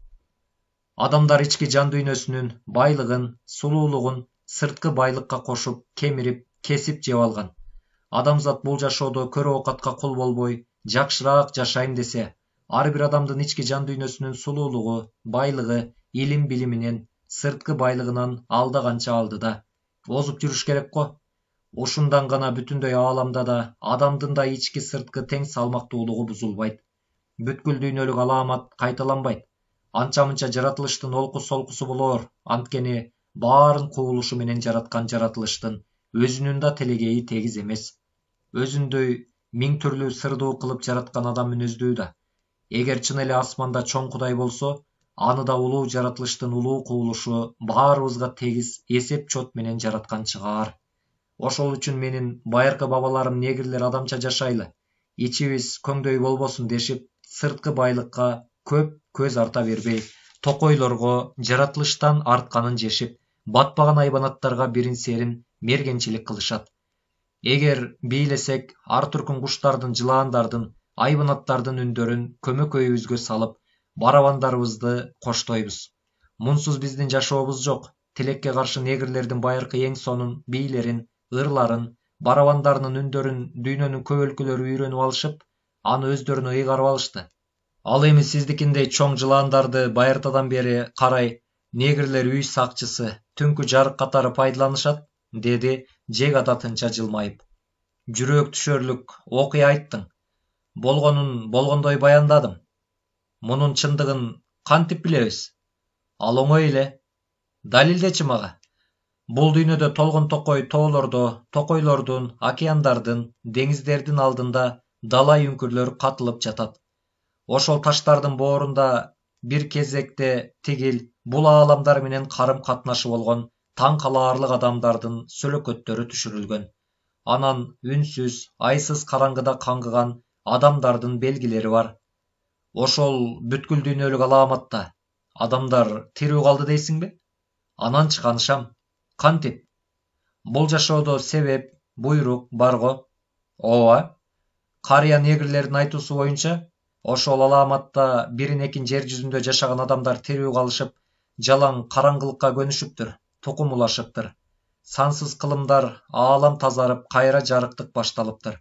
Адамдар ички жан дүйнөсүнүн байлыгын, сулуулугун сырткы байлыкка кошуп, кемирип, кесип жеп алган. Адамзат бул жашоодо көрө оокатка кул болбой, жакшыраак жашайм десе, ар бир адамдын ички жан дүйнөсүнүн сулуулугу, байлыгы, илим билиминен, сырткы байлыгынан алда канча алдыда. Озуп жүрүш керек го. Ушундан гана бүтүндөй ааламда да адамдын да ички сырткы тең салмактуулугу бузулбайт. Бүткүл дүйнөлүк алаамат кайталанбайт. Анча-мынча жаратылыштын олку-солкусу болоор, анткени баарын куулушу менен жараткан жаратылыштын өзүнүн да телегейи тегиз эмес. Өзүндөй миң түрлүү сырдуу кылып жараткан адам мүнөздүү да. Эгер чын эле асманда чоң Кудай болсо, аны да улуу жаратылыштын улуу куулушу баарыбызга тегиз эсеп чот менен жараткан чыгаар. Ошол үчүн менин байыркы бабаларым негрлер адамча жашайлы, ичибиз көңдөй болбосун дешип, сырткы байлыкка көп көз арта бербей, токойлорго жаратылыштан артканын жешип, батпаган айбанаттарга бирин серин мергенчилик кылышат. Эгер бийлесек, ар түркүн куштардын, жылаандардын, айбанаттардын үндөрүн көмөкөйүбүзгө салып, барабандарыбызды коштойбуз. Мунсуз биздин жашообуз жок. Тилекке каршы негрлердин байыркы эң сонун, бийлерин, ырларын, барабандарынын үндөрүн дүйнөнүн көп өлкөлөрү үйрөнүп алышып, аны өздөрүнө ыйгарып алышты. Ал эми сиздикиндей чоң жылаандарды байыртадан бери карай негрлер үй сакчысы, түнкү жарык катары пайдаланышат, деди Жек адатынча жылмайып. Жүрөк түшөрлүк окуя айттың. Болгонун болгондой баяндадым. Мунун чындыгын кантип билебиз? Ал оңой эле. Далилдечи мага. Бул дүйнөдө толгон токой тоолордо, токойлордун, океандардын, деңиздердин алдында далай үңкүрлөр катылып жатат. Ошол таштардын боорунда бир кезекте тигил, бул ааламдар менен карым катнашы болгон таң калаарлык адамдардын сөлөкөттөрү түшүрүлгөн. Анан үнсүз, айсыз караңгыда каңгыган адамдардын белгилери бар. Ошол бүткүл дүйнөлүк алааматта адамдар тирүү калды дейсиңби? Анан чыканышам. Кантип? Бул жашоодо себеп, буйрук барго? Ооба. Карыя негрлердин айтуусу боюнча, ошол алааматта бирин экин жер жүзүндө жашаган адамдар тирүү калышып, жалаң караңгылыкка көнүшүптүр, тукум улашыптыр. Сансыз кылымдар, аалам тазарып, кайра жарыктык башталыптыр.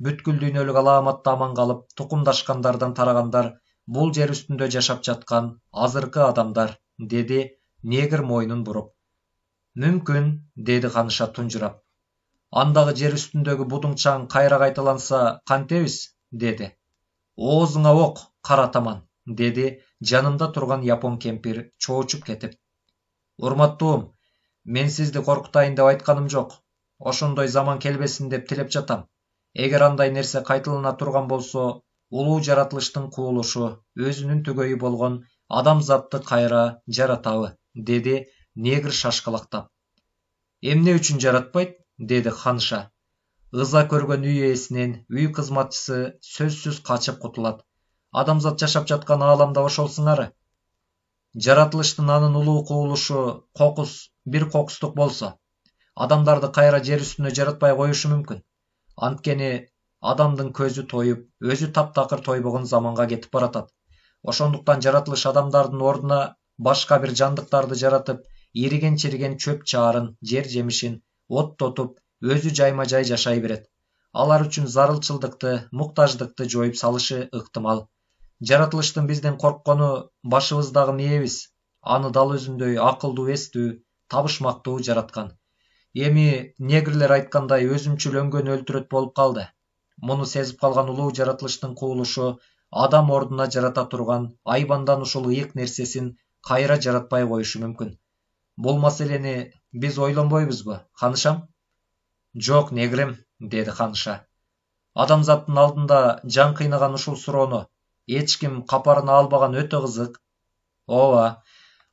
Бүткүл дүйнөлүк алааматта аман калып, тукумдашкандардан тарагандар бул жер үстүндө жашап жаткан азыркы адамдар, деди негр мойнун буруп. Мүмкүн, деди ханыша тунжурап. Андагы жер үстүндөгү будуңчаң кайра кайталанса кантебиз, деди. Оозуңа ок, кара таман, деди жанымда турган япон кемпир чоочуп кетип. Урматтуум, мен сизди коркутайын деп айтканым жок. Ошондой заман келбесин деп тилеп жатам. Эгер андай нерсе кайталана турган болсо, улуу жаратылыштын куулушу, өзүнүн түгөйү болгон адамзатты кайра жаратабы, деди негр шашкалактап. Эмне үчүн жаратпайт? Деди ханыша. Ыза көргөн үй ээсинен үй кызматчысы сөзсүз качып кутулат. Адамзат жашап жаткан ааламда ошол сыңары. Жаратылыштын анын улуу кубулушу бир кокустук болсо, адамдарды кайра жер үстүнө жаратпай коюшу мүмкүн. Анткени адамдын көзү тоюп, өзү таптакыр тойбогон заманга кетип баратат. Ошондуктан жаратылыш адамдардын ордуна башка бир жандыктарды жаратып, ириген-чириген чөп чаарын, жер жемишин оттотуп, өзү жайма-жай жашай берет. Алар үчүн зарылчылдыкты, муктаждыкты жоюп салышы ыктымал. Жаратылыштын бизден корккону башыбыздагы мээбиз. Аны дал өзүндөй акылдуу, эстүү, табышмактуу жараткан. Эми негрлер айткандай өзүмчүл өңгөн өлтүрөт болуп калды. Муну сезип калган улуу жаратылыштын кубулушу адам ордуна жарата турган айбандан ушул ыйык нерсесин кайра жаратпай коюшу мүмкүн. Бул маселени биз ойлонбойбузбу, ханышам? Жок, негрим, деди ханыша. Адамзаттын алдында жан кыйнаган ушул суроону эч ким капарына албаган өтө кызык. Ооба,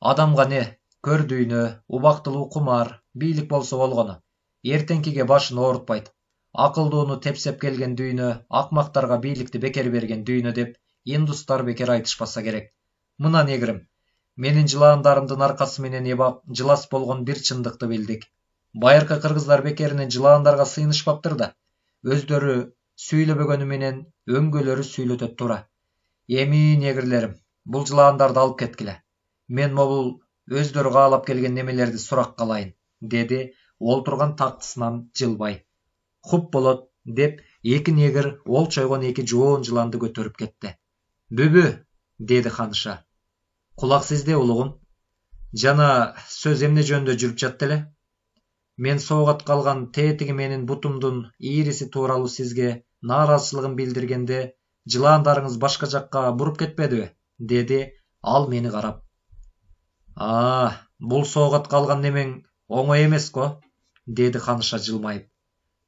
адамга не, көрдүйнө, убактылуу кумар, бийлик болсо болгону. Эртеңкиге башын оорутпайт. Акылдууну тепсеп келген дүйнө, акмактарга бийликти бекер берген дүйнө деп индустар бекер айтышпаса керек. Мына негрим, менин жылаандарымдын аркасы менен эбак жылас болгон бир чындыкты билдик. Байыркы кыргыздар бекеринен жылаандарга сыйынышпаптыр да. Өздөрү сүйлөбөгөнү менен өңгөлөрү сүйлөтөт тура. Эми негрлерим, бул жылаандарды алып кеткиле. Мен могул өздөрү каалап келген немелерди суракка алайын, деди олтурган тактысынан жылбай. Хуп болот, деп эки негр олчойгон эки жоон жыланды көтөрүп кетти. Бүбү, деди ханыша. Кулак сизде, улугум. Жана сөз эмне жөнүндө жүрүп жатты эле? Мен соогатка алган тетиги менин бутумдун ийриси тууралуу сизге нааразычылыгын билдиргенде, жылаандарыңыз башка жакка буруп кетпедиби? Деди ал мени карап. Бул соогатка алган немең оңой эмес го, деди ханыша жылмайып.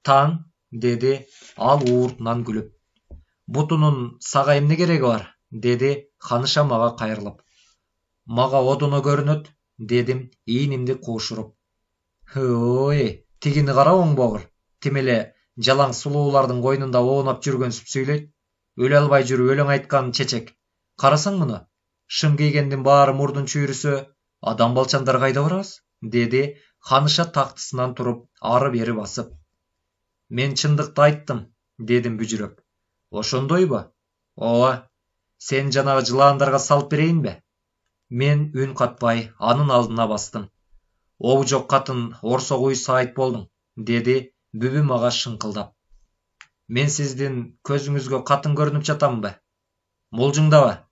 Таң, деди ал ууртунан күлүп. Бутунун сага эмне кереги бар? Деди ханыша мага кайрылып. Мага одуно көрүнөт, дедим ийнимди куушуруп. Ой, тигини кара оңбогур. Тим эле жалаң сулуулардын койнунда оонап жүргөнсүп сүйлөйт. Өлө албай жүрүп өлөң айткан чечек. Карасаң муну, шым кийгендин баары мурдун чүйрүсү, адам балчандар кайда барабыз? Деди ханыша тактысынан туруп, ары-бери басып. Мен чындыкты айттым, дедим бүжүрөп. Ошондойбу? Ооба. Сен жанагы жылаандарга салып берейинби? Мен үн катпай анын алдына бастым. Обу жок катын орсо куйса айт болдуң, деди бүбү мага шыңкылдап. Мен сиздин көзүңүзгө катын көрүнүп жатамбы? Мулжуңдаба.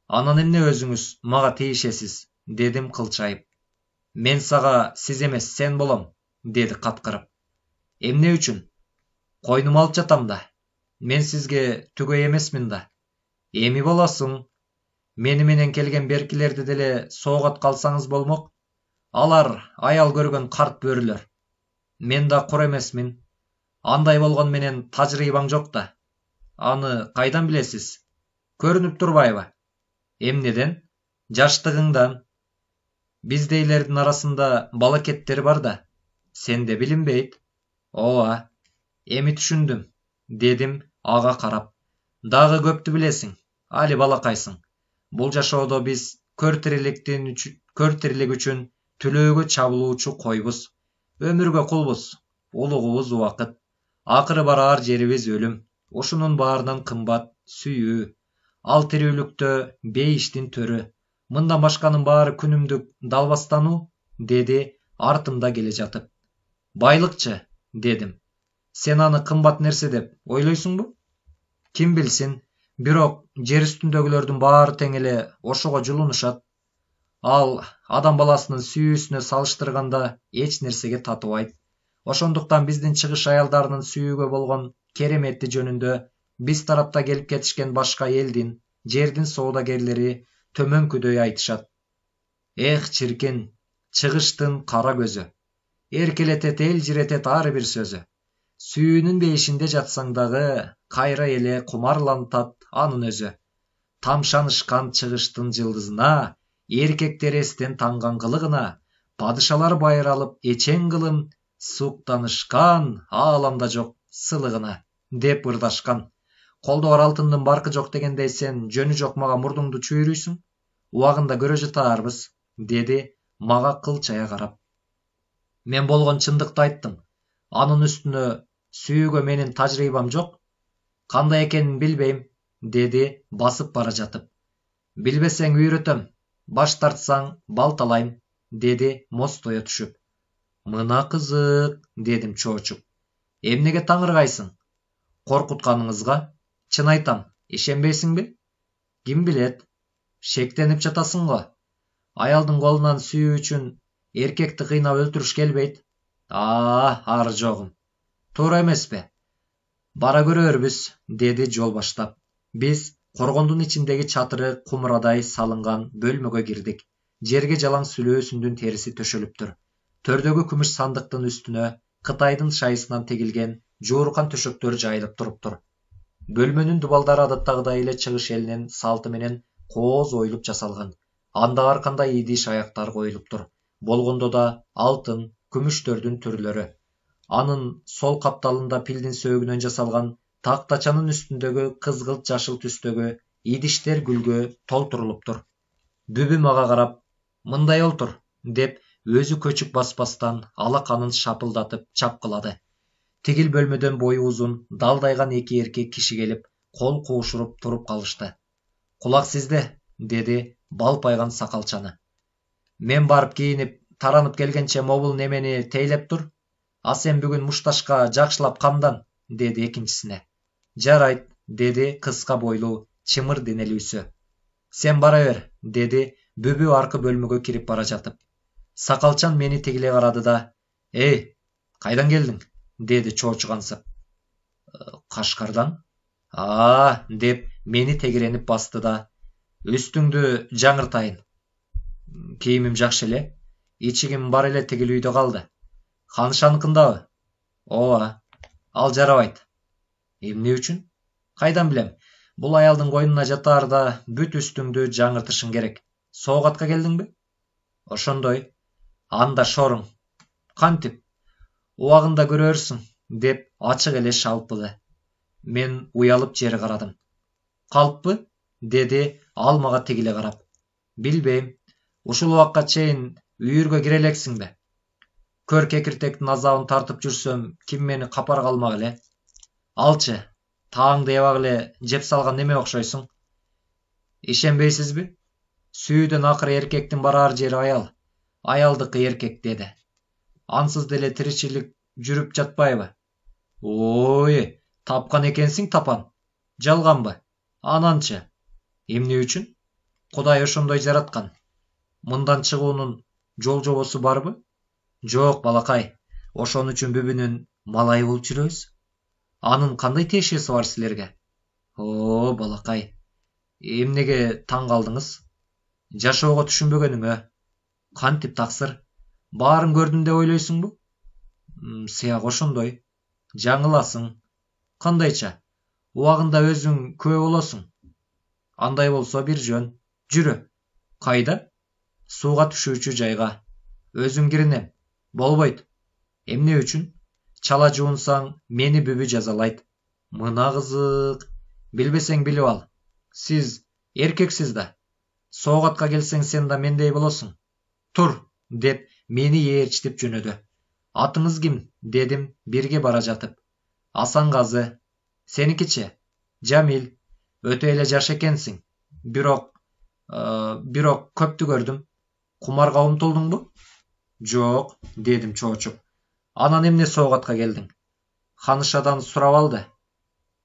Анан эмне өзүңүз мага тийишесиз, дедим кылчайып. Мен сага сиз эмес, сен болом, деди каткырып. Эмне үчүн? Койнума алып жатам да. Мен сизге түгөй эмесмин да. Эми болосуң. Мени менен келген беркилерди деле соогат калсаңыз болмок. Алар аял көргөн карт бөрүлөр. Мен да кур эмесмин. Андай болгон менен тажрыйбаң жок да. Аны кайдан билесиз? Көрүнүп турбайбы? Эмнеден? Жаштыгыңдан. Биздейлердин арасында балакеттер бар да. Сенде билинбейт. Ооба. Эми түшүндүм, дедим ага карап. Дагы көптү билесиң. Али балакайсың. Бул жашоодо биз көр тирилик үчүн түлөөгө чабылуучу койбуз. Өмүргө кулбуз. Улугубуз убакыт. Акыры бараар жерибиз өлүм. Ушунун баарынан кымбат сүйүү. Ал тирүүлүктө бейиштин төрү. Мындан башканын баары күнүмдүк далбастануу, деди артымда келе жатып. Байлыкчы, дедим. Сен аны кымбат нерсе деп ойлойсуңбу? Ким билсин, бирок жер үстүндөгүлөрдүн баары тең эле ошого жулунушат. Ал адам баласынын сүйүүсүнө салыштырганда эч нерсеге татыбайт. Ошондуктан биздин чыгыш аялдарынын сүйүүгө болгон керемети жөнүндө биз тарапта келип кетишкен башка элдин, жердин соодагерлери төмөнкүдөй айтышат. Эх, чиркин, чыгыштын кара көзү. Эркелетет, элжиретет ар бир сөзү. Сүйүүнүн бейишинде жатсаң дагы, кайра эле кумарлантат анын өзү. Тамшанышкан чыгыштын жылдызына, эркектер эстен танган кылыгына, падышалар байралып эчең кылым, суктанышкан ааламда жок сылыгына, деп ырдашкан. Колдо бар алтындын баркы жок дегендей сен жөнү жок мага мурдуңду чүйрүйсүң. Убагында көрө жатаарбыз, деди мага кылчая карап. Мен болгон чындыкты айттым. Анын үстүнө сүйүүгө менин тажрыйбам жок. Кандай экенин билбейм, деди басып бара жатып. Билбесең үйрөтөм, баш тартсаң балталайм, деди мостоё түшүп. Мына кызык, дедим чоочуп. Эмнеге таңыргайсың? Коркутканыңызга? Чын айтам, ишенбейсиңби? Ким билет? Шектенип жатасың го. Аялдын колунан сүйүү үчүн эркекти кыйнап өлтүрүш келбейт. Ар жогум. Туура эмеспи? Бара көрөрбүз, деди жол баштап. Биз коргондун ичиндеги чатыры кумурадай салынган бөлмөгө кирдик. Жерге жалаң сүлөө өсүндүн териси төшөлүптүр. Төрдөгү күмүш сандыктын үстүнө Кытайдын шайысынан тегилген жууркан төшөктөр жайылып туруптур. Бөлмөнүн дубалдары адаттагыдай эле чыгыш элинин салты менен кооз оюлуп жасалган. Анда ар кандай идиш аяктар коюлуптур. Болгондо да алтын, күмүштөрдүн түрлөрү. Анын сол капталында пилдин сөөгүнөн жасалган тактачанын үстүндөгү кызгылт жашыл түстөгү идиштер гүлгө толтурулуптур. Бүбү мага карап, мындай олтур, деп өзү көчүк баспастан алаканын шапылдатып чапкылады. Тигил бөлмөдөн бою узун, далдайган эки эркек киши келип, кол куушуруп туруп калышты. Кулак сизде, деди балпайган сакалчаны. Мен барып кийинип, таранып келгенче мобул немени тейлеп тур. А сен бүгүн мушташка жакшылап камдан, деди экинчисине. Жарайт, деди кыска бойлуу, чымыр денелүүсү. Сен бара бер, деди бүбү аркы бөлмөгө кирип бара жатып. Сакалчан мени тигиле карады да, «Эй, кайдан келдиң?» деди чоочугансып. Кашкардан? Деп мени тегеренип басты да, үстүңдү жаңыртайын. Кийимим жакшы эле, ичигим бар эле тигил үйдө калды. Ханышаныкындабы? Ооба, ал жарабайт. Эмне үчүн? Кайдан билем? Бул аялдын койнуна жатаарда бүт үстүңдү жаңыртышың керек. Соогатка келдиңби? Ошондой. Анда шоруң. Кантип? Убагында көрөрсүң, деп ачык эле шалпыды. Мен уялып жери карадым. Калппы? Деди ал мага тигиле карап. Билбейм. Ушул убакка чейин үйүргө кире элексиңби? Көр кекиртектин азабын тартып жүрсөм, ким мени капарга алмак эле? Алчы, тааңды эбак эле жеп салган неме окшойсуң? Ишенбейсизби? Сүйүүдөн акыры эркектин барар жери аял. Аялдыкы эркек, деди. Ансыз деле тиричилик жүрүп жатпайбы? Ой, тапкан экенсиң тапан. Жалганбы? Ананчы? Эмне үчүн? Кудай ошондой жараткан. Мындан чыгуунун жол жобосу барбы? Жок, балакай. Ошон үчүн бүбүнүн малайы болуп жүрөбүз. Анын кандай тиешеси бар силерге? О, балакай. Эмнеге таң калдыңыз? Жашоого түшүнбөгөнүңө. Кантип таксыр? Баарын көрдүм деп ойлойсуңбу? Сыяк ошондой. Жаңыласың. Кандайча? Убагында өзүң күбө болосуң. Андай болсо бир жөн. Жүрө. Кайда? Сууга түшүүчү жайга. Өзүң киринем. Болбойт. Эмне үчүн? Чала жуунсаң, мени бүбү жазалайт. Мына кызык. Билбесең билип ал. Сиз эркексиз да. Соогатка келсең сен да мендей болосуң. Тур, деп мени ээрчитип жөнөдү. Атыңыз ким? Дедим бирге бара жатып. Асангазы. Сеникичи? Жамил. Өтө эле жаш экенсиң. Бирок көптү көрдүм. Кумарга умтулдуңбу? Жок, дедим чоочуп. Анан эмне соогатка келдиң? Ханышадан сурап алды.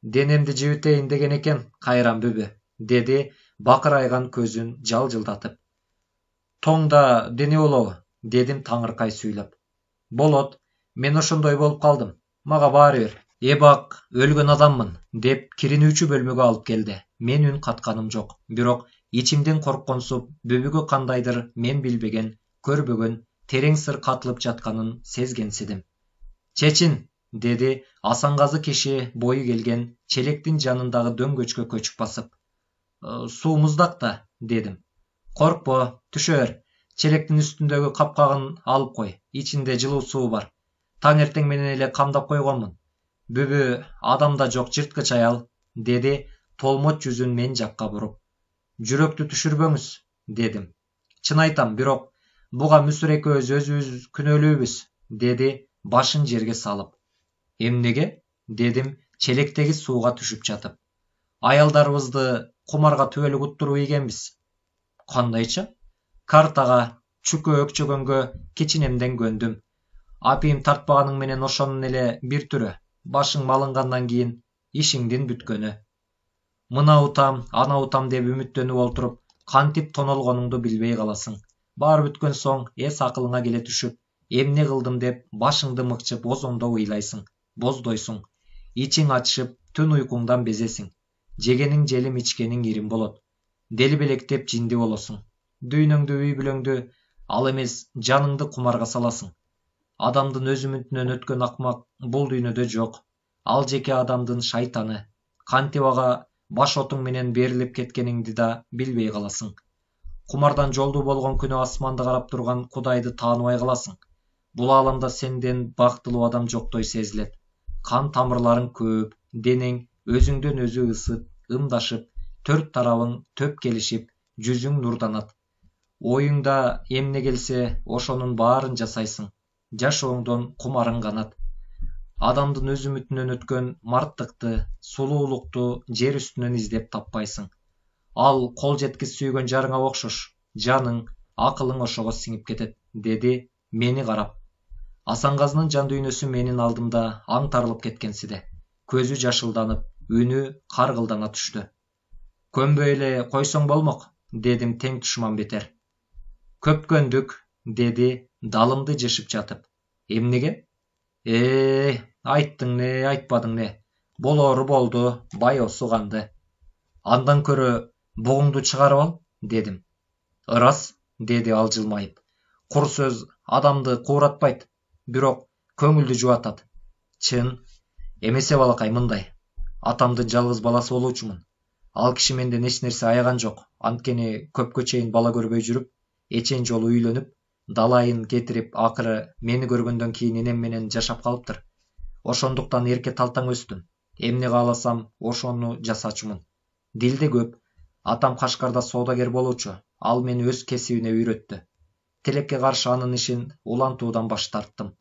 Денемди жибитейин деген экен кайран бүбү, деди бакырайган көзүн жалжылдатып. Тоңда дене болобу? Дедим таңыркай сүйлөп. Болот, мен ошондой болуп калдым. Мага баары бир. Эбак, өлгөн адаммын, деп киринүүчү бөлмөгө алып келди. Мен үн катканым жок. Бирок ичимден коркконсуп, бүбүгө кандайдыр мен билбеген, көрбөгөн терең сыр катылып жатканын сезгенсидим. Чечин, деди Асангазы киши бою келген челектин жанындагы дөңгөчкө көчүп басып. Суу муздакта, дедим. Коркпо, түшөр. Челектин үстүндөгү капкагын алып кой. Ичинде жылуу суу бар. Таң эртең менен эле камдап койгонмун. Бүбү адамда жок жырткыч аял. dedi толмот жүзүн мен жакка буруп. Жүрөктү түшүрбөңүз, дедим. Чын айтам, бирок буга Мүсүр экөөбүз өзүбүз күнөөлүүбүз, деди башын жерге салып. Эмнеге? Дедим челектеги сууга түшүп жатып. Аялдарыбызды кумарга түбөлүк уттуруп ийгенбиз. Кандайча? Картага, чүкө өкчөгөнгө кичинемден көндүм. Апийим тартпаганың менен ошонун эле бир түрү. Башың малынгандан кийин ишиңдин бүткөнү. Мына утам, ана утам деп үмүттөнүп олтуруп, кантип тонолгонуңду билбей каласың. Баары бүткөн соң эс акылыңа келе түшүп, эмне кылдым деп башыңды мыкчып озондо ыйлайсың, боздойсуң. Ичиң ачышып, түн уйкуңдан безесиң. Жегениң желим, ичкениң ирим болот. Делбелектеп жинди болосуң. Дүйнөңдү, үй бүлөңдү, ал эмес жаныңды кумарга саласың. Адамдын өз үмүтүнөн өткөн акмак бул дүйнөдө жок. Ал жеке адамдын шайтаны. Кантип ага баш отуң менен берилип кеткениңди да билбей каласың. Кумардан жолдуу болгон күнү асманды карап турган Кудайды тааныбай каласың. Бул ааламда сенден бактылуу адам жоктой сезилет. Кан тамырларың көп, денең өзүңдөн өзү ысып, ымдашып, төрт тарабың төп келишип, жүзүң нурданат. Оюңда эмне келсе, ошонун баарын жасайсың. Жашооңдон кумарың канат. Адамдын өз үмүтүнөн өткөн марттыкты, сулуулукту жер үстүнөн издеп таппайсың. Ал кол жеткис сүйгөн жарыңа окшош. Жаның, акылың ошого сиңип кетет, деди мени карап. Асанказынын жан дүйнөсү менин алдымда аңтарылып кеткенсиде. Көзү жашылданып, үнү каргылдана түштү. Көнбөй эле койсоң болмок, дедим тең тушман бетер. Көпкөндүк, деди далымды жышып жатып. Эмнеге? Айттың не, айтпадың не. Болору болду, байосу канды. Андан көрө бугуңду чыгарып ал, дедим. Ырас, деди ал жылмайып. Кур сөз адамды кууратпайт, бирок көңүлдү жубатат. Чын, эмесе балакай мындай. Атамдын жалгыз баласы болуучумун. Ал киши менден эч нерсе аяган жок. Анткени көпкө чейин бала көрбөй жүрүп, эчен жолу үйлөнүп, далайын кетирип, акыры мени көргөндөн кийин энем менен жашап калыптыр. Ошондуктан эрке талтаң өстүм. Эмне кааласам, ошону жасачумун. Дилде көп. Атам Кашкарда соодагер болуучу. Ал мени өз кесибине үйрөттү. Тилекке каршы анын ишин улантуудан баш тарттым.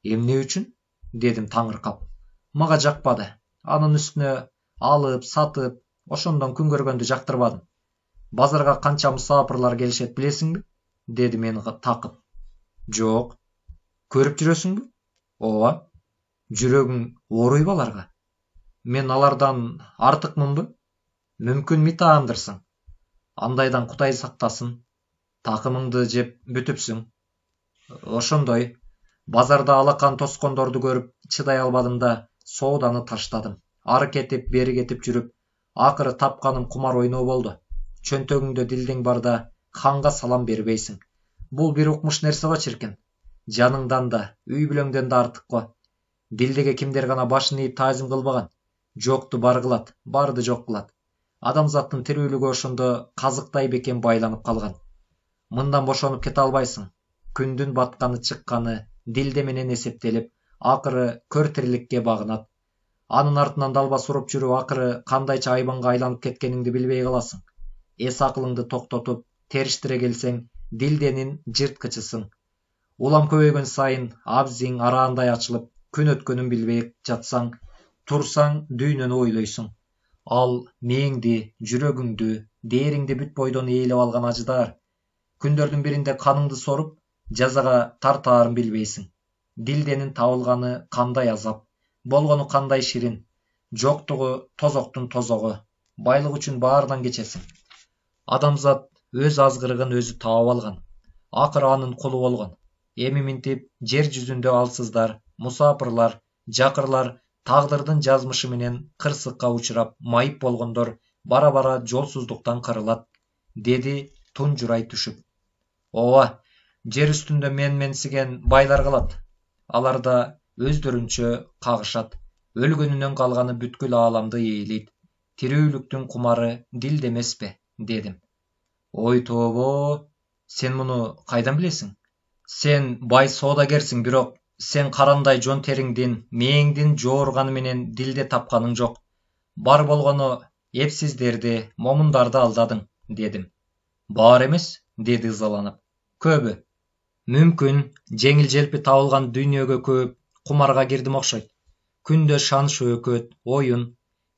Эмне үчүн? Дедим таңыркап. Мага жакпады. Анын үстүнө алып, сатып, ошондон күн көргөндү жактырбадым. Базарга канча мусаапырлар келишет билесиңби? Деди мени такып. Жок. Көрүп жүрөсүңбү? Ооба. Жүрөгүң ооруйбу аларга? Мен алардан артыкмынбы? Мүмкүн митаамдырсың. Андайдан Кудай сактасын. Такымыңды жеп бүтүпсүң. Ошондой. Базарда алакан тоскондорду көрүп чыдай албадым да сооданы таштадым. Ары кетип, бери кетип жүрүп, акыры тапканым кумар ойноо болду. Чөнтөгүңдө дилдең барда ханга салам бербейсиң. Бул бир укмуш нерсе го чиркен. Жаныңдан да, үй бүлөңдөн да артык го. Дилдеге кимдер гана башын ийип таазим кылбаган. Жокту бар кылат, барды жок кылат. Адамзаттын тирүүлүгү ошондо казыктай бекем байланып калган. Мындан бошонуп кете албайсың. Күндүн батканы чыкканы дилде менен эсептелип, акыры көр тириликке багынат. Анын артынан далбас уруп жүрүп, акыры кандайча айбанга айланып кеткениңди билбей каласың. Эс акылыңды токтотуп, териштире келсең, дилденин жырткычысың. Улам көбөйгөн сайын абзиң араандай ачылып, күн өткөнүн билбей жатсаң, турсаң дүйнөнү ойлойсуң. Ал мээңди, жүрөгүңдү, дээриңди бүт бойдон ээлеп алган ажыдаар. Күндөрдүн биринде каныңды соруп, жазага тартаарын билбейсиң. Дилденин табылганы кандай азап, болгону кандай ширин. Жоктугу тозоктун тозогу. Байлык үчүн баарынан кечесиң. Адамзат өз азгырыгын өзү таап алган. Акыры анын кулу болгон. Эми минтип жер жүзүндө алсыздар, мусаапырлар, жакырлар тагдырдын жазмышы менен кырсыкка учурап майып болгондор бара-бара жолсуздуктан кырылат, деди тунжурай түшүп. Ооба, жер үстүндө менсиген байлар калат. Алар да өздөрүнчө кагышат. Өлгөнүнөн калганы бүткүл ааламды ээлейт. Тирүүлүктүн кумары дилде эмеспи, дедим. Ой тобо, сен муну кайдан билесиң? Сен бай соодагерсиң, бирок сен карандай жон териңдин, мээңдин жоорганы менен дилде тапканың жок. Бар болгону эпсиздерди, момундарды алдадың, дедим. Бар эмес, деди ызаланып. Көбү. Мүмкүн, жеңил-желпи табылган дүйнөгө көп кумарга кирдим окшойт. Күндө шан шөөкөт, оюн,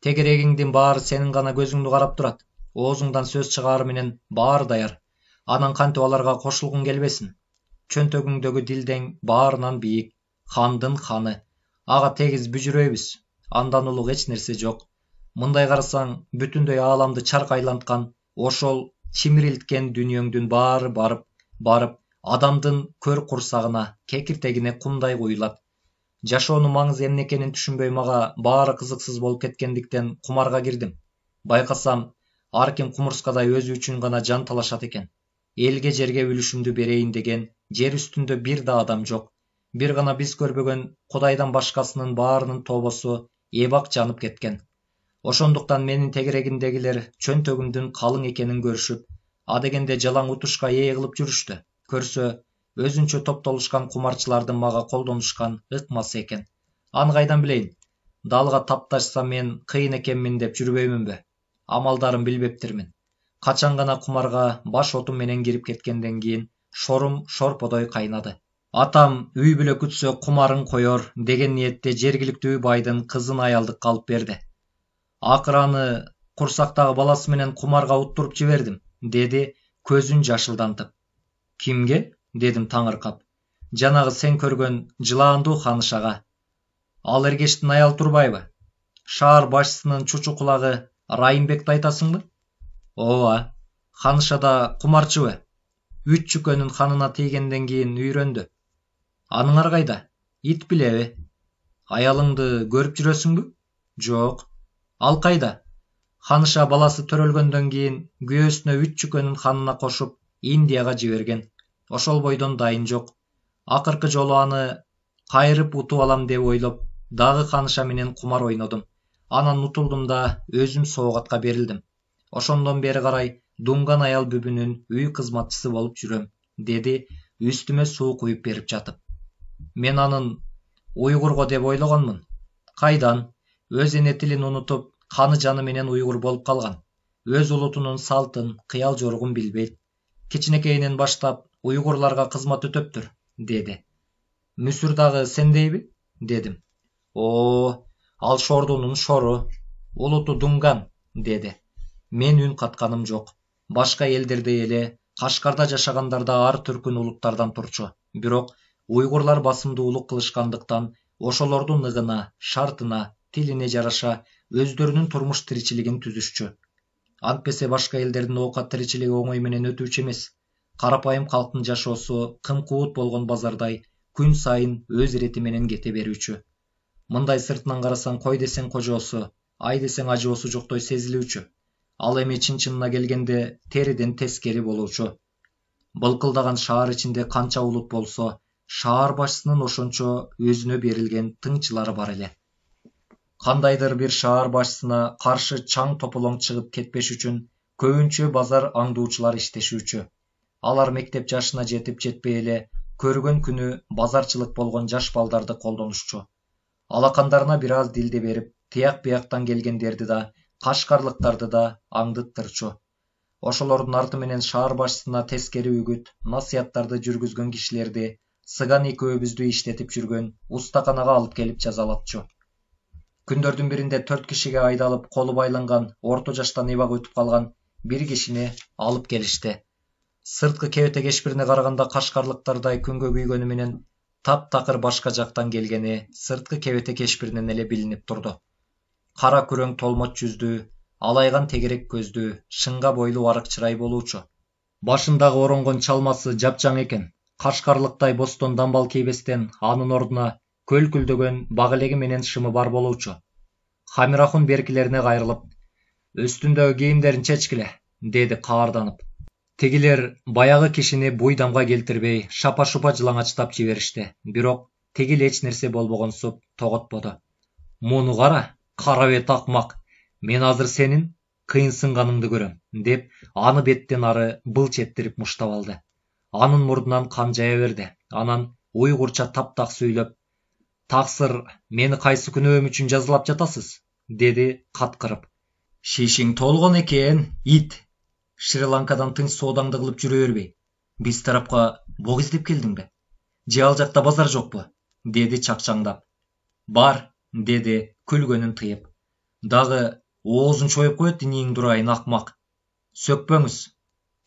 тегерегиңдин баары сенин гана көзүңдү карап турат. Оозуңдан сөз чыгаар менен баары даяр. Анан кантип аларга кошулгуң келбесин? Чөнтөгүңдөгү дилдең баарынан бийик, хандын ханы. Ага тегиз бүжүрөйбүз. Андан улук эч нерсе жок. Мындай карасаң, бүтүндөй ааламды чарк айланткан, ошол чимирилткен дүйнөңдүн баары барып, адамдын көр курсагына, кекиртегине кумдай куюлат. Жашоонун маңызы эмне экенин түшүнбөй мага баары кызыксыз болуп кеткендиктен кумарга кирдим. Байкасам, ар ким кумурскадай өзү үчүн гана жан талашат экен. Элге жерге үлүшүмдү берейин деген жер үстүндө бир да адам жок. Бир гана биз көрбөгөн Кудайдан башкасынын баарынын тобосу эбак жанып кеткен. Ошондуктан менин тегерегимдегилер чөнтөгүмдүн калың экенин көрүшүп, адегенде жалаң утушка ээ кылып жүрүштү. Көрсө, өзүнчө топтолушкан кумарчылардын мага колдонушкан ыкмасы экен. Аны кайдан билейин? Далга тапташса мен кыйын экенмин деп жүрбөймүнбү? Амалдарын билбептирмин. Качан гана кумарга баш отум менен кирип кеткенден кийин шорум шорподой кайнады. Атам үй бүлө күтсө кумарын коёр деген ниетте жергиликтүү байдын кызын аялдыкка алып берди. Акыры аны курсактагы баласы менен кумарга уттуруп жибердим, деди көзүн жашылдантып. Кимге? Дедим таңыркап. Жанагы сен көргөн жылаандуу ханышага. Ал Эргештин аял турбайбы? Шаар башчысынын чучу кулагы Райымбекти айтасыңбы? Ооба, ханышада кумарчыбы? 3 чүкөнүн ханына тийгенден кийин үйрөндү. Аныңар кайда? Ит билеби? Аялыңды көрүп жүрөсүңбү? Жок. Ал кайда? Ханыша баласы төрөлгөндөн кийин күйөөсүнө 3 чүкөнүн ханына кошуп Индияга жиберген. Ошол бойдон дайын жок. Акыркы жолу аны кайрып утуп алам деп ойлоп, дагы ханыша менен кумар ойнодум. Анан утулдум да өзүм соогатка берилдим. Ошондон бери карай Дунган аял бүбүнүн үй кызматчысы болуп жүрөм, деди үстүмө суу куюп берип жатып. Мен анын уйгурго деп ойлогонмун. Кайдан? Өз эне тилин унутуп, каны жаны менен уйгур болуп калган. Өз улутунун салтын, кыял жоругун билбейт. Кичинекейинен баштап уйгурларга кызмат өтөптүр, деди. Мүсүр дагы сендейби? Дедим. Ал шордунун шору, улуту Дунган, деди. Мен үн катканым жок. Башка элдердей эле Кашкарда жашагандар да ар түркүн улуттардан турчу. Бирок уйгурлар басымдуулук кылышкандыктан ошолордун ыгына, шартына, тилине жараша өздөрүнүн турмуш тиричилигин түзүшчү. Антпесе башка элдердин оокат тиричилиги оңой менен өтүүчү эмес. Карапайым калктын жашоосу кым-куут болгон базардай күн сайын өз ирети менен кете берүүчү. Мындай сыртынан карасаң кой десең кожоосу, ай десең ажоосу жоктой сезилүүчү. Ал эми чын-чынына келгенде териден тескери болуучу. Былкылдаган шаар ичинде канча улут болсо, шаар башчысынын ошончо өзүнө берилген тыңчылары бар эле. Кандайдыр бир шаар башчысына каршы чаң тополоң чыгып кетпеш үчүн көбүнчө базар аңдуучулар иштешүүчү. Алар мектеп жашына жетип жетпей эле көргөн күнү базарчылык болгон жаш балдарды колдонушчу. Алакандарына бир аз дилди берип, тияк-бияктан келгендерди да, кашкарлыктарды да аңдыттырчу. Ошолордун арты менен шаар башчысына тескери үгүт, насыяттарды жүргүзгөн кишилерди Сыган экөөбүздү иштетип жүргөн устаканага алып келип жазалатчу. Күндөрдүн биринде 4 кишиге айдалып колу байланган, орто жаштан эбак өтүп калган бир кишини алып келишти. Сырткы кебете кешпирине караганда кашкарлыктардай күнгө күйгөнү менен таптакыр башка жактан келгени сырткы кебете кешпиринен эле билинип турду. Кара күрөң толмоч жүздүү, алайган тегерек көздүү, шыңга бойлуу арык чырай болуучу. Башындагы оронгон чалмасы жапжаң экен. Кашкарлыктай бостон дамбал кийбестен анын ордуна көлкүлдөгөн бак элеги менен шымы бар болуучу. Хамирахун беркилерине кайрылып, "Үстүндөгү кийимдерин чечкиле", деди каарданып. Тигилер баягы кишини буйдамга келтирбей, шапа-шупа жылаңачтап жиберишти. Бирок тигил эч нерсе болбогонсуп тоготподу. "Муну кара, кара бет акмак. Мен азыр сенин кыйынсынганыңды көрөм", деп аны беттен ары былч эттирип муштап алды. Анын мурдунан кан жая берди. Анан уйгурча таптак сүйлөп, "Таксыр, мени кайсы күнөөм үчүн жазалап жатасыз? dedi каткырып. Шишиң толгон экен, ит. Шри-Ланкадан тынч соодаңды кылып жүрө бербей. Биз тарапка бок издеп келдиңби? Же ал жакта базар жокпу? Деди чакчаңдап. Бар, деди күлгөнүн тыйып. Дагы оозун чоюп коет иниң дурайын акмак. Сөкпөңүз.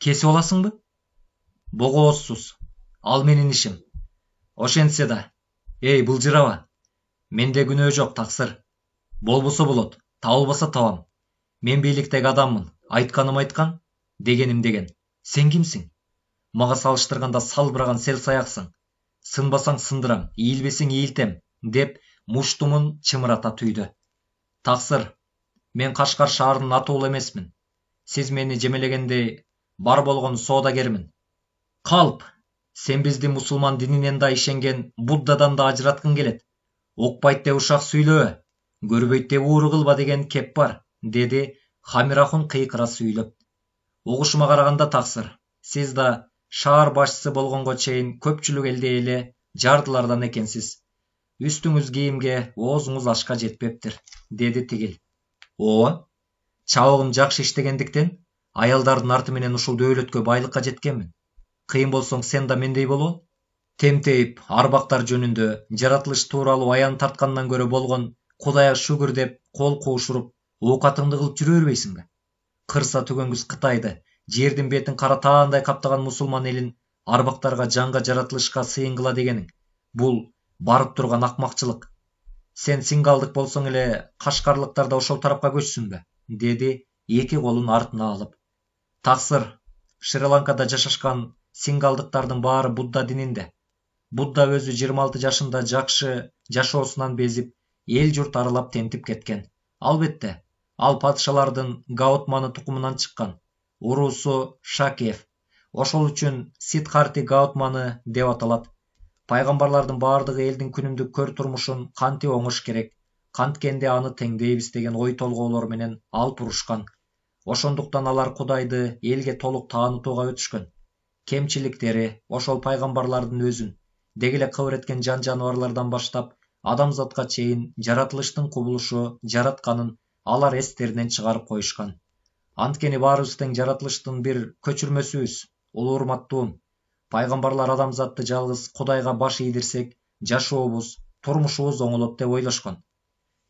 Кесип аласыңбы? Богоозсуз. Ал менин ишим. Ошентсе да. Эй, былжыраба. Менде күнөө жок, таксыр. Болбосо болот, табылбаса табам. Мен бийликтеги адаммын. Айтканым айткан, дегеним деген. Сен кимсиң? Мага салыштырганда салбыраган сел саяксың. Сынбасаң сындырам, ийилбесең ийилтем, деп муштумун чымырата түйдү. Таксыр, мен Кашкар шаарынын атуулу эмесмин. Сиз мени жемелегендей бар болгон соодагермин. Калп, сен бизди мусулман дининен да ишенген Буддадан да ажыраткың келет. Укпайт деп ушак сүйлөбө, көрбөйт деп ууру кылба деген кеп бар, деди Хамирахун кыйкыра сүйлөп. Угушума караганда таксыр, сиз да шаар башчысы болгонго чейин көпчүлүк элде эле жардылардан экенсиз. Үстүңүз кийимге, оозуңуз ашка жетпептир, деди тигил. Ооба, чабыгым жакшы иштегендиктен аялдардын арты менен ушул дөөлөткө байлыкка жеткенмин. Кыйын болсоң сен да мендей болобу? Темтейип, арбактар жөнүндө жаратылыш тууралуу аян тарткандан көрө болгон Кудайга шүгүр деп кол куушуруп, оокатыңды кылып жүрө бербейсиңби? Кырса түгөнгүс Кытайды, жердин бетин кара таандай каптаган мусулман элин арбактарга жанга жаратылышка сыйын кыла дегениң. Бул барып турган акмакчылык. Сен сингалдык болсоң эле кашкарлыктар да ошол тарапка көчсүнбү? Деди эки колун артына алып. Таксыр, Шри-Ланкада жашашкан сингалдыктардын баары Будда дининде. Будда өзү 26 жашында жакшы жашоосунан безип, эл журт аралап тентип кеткен. Албетте, ал падышалардын Гаутманы тукумунан чыккан. Уруусу Шакев. Ошол үчүн Сиддхарти Гаутманы деп аталат. Пайгамбарлардын баардыгы элдин күнүмдүк көр турмушун кантип оңош керек, канткенде аны теңдейбиз деген ой толгоолор менен алып урушкан. Ошондуктан алар Кудайды элге толук таанытууга өтүшкөн. Кемчиликтери ошол пайгамбарлардын өзүн, деги эле кыбыр эткен жан жаныбарлардан баштап адамзатка чейин жаратылыштын кубулушу жаратканын алар эстеринен чыгарып коюшкан. Анткени баарыбыз тең жаратылыштын бир көчүрмөсүбүз, улуу урматтуум. Пайгамбарлар адамзатты жалгыз Кудайга баш ийдирсек, жашообуз, турмушубуз оңолот деп ойлошкон.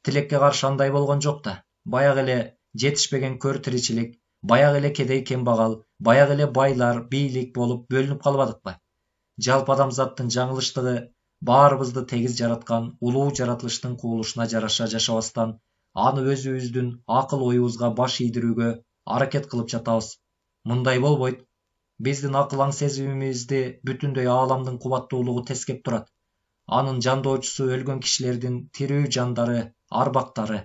Тилекке каршы андай болгон жок да. Баягы эле жетишпеген көр тиричилик, баягы эле кедей кембагал, баягы эле байлар, бийлик болуп бөлүнүп калбадыкпы? Жалпы адамзаттын жаңылыштыгы баарыбызды тегиз жараткан улуу жаратылыштын кубулушуна жараша жашабастан, аны өзүбүздүн акыл оюбузга баш ийдирүүгө аракет кылып жатабыз. Мындай болбойт. Биздин акыл аң сезимибизди бүтүндөй ааламдын кубаттуулугу тескеп турат. Анын жандоочусу өлгөн кишилердин тирүү жандары, арбактары.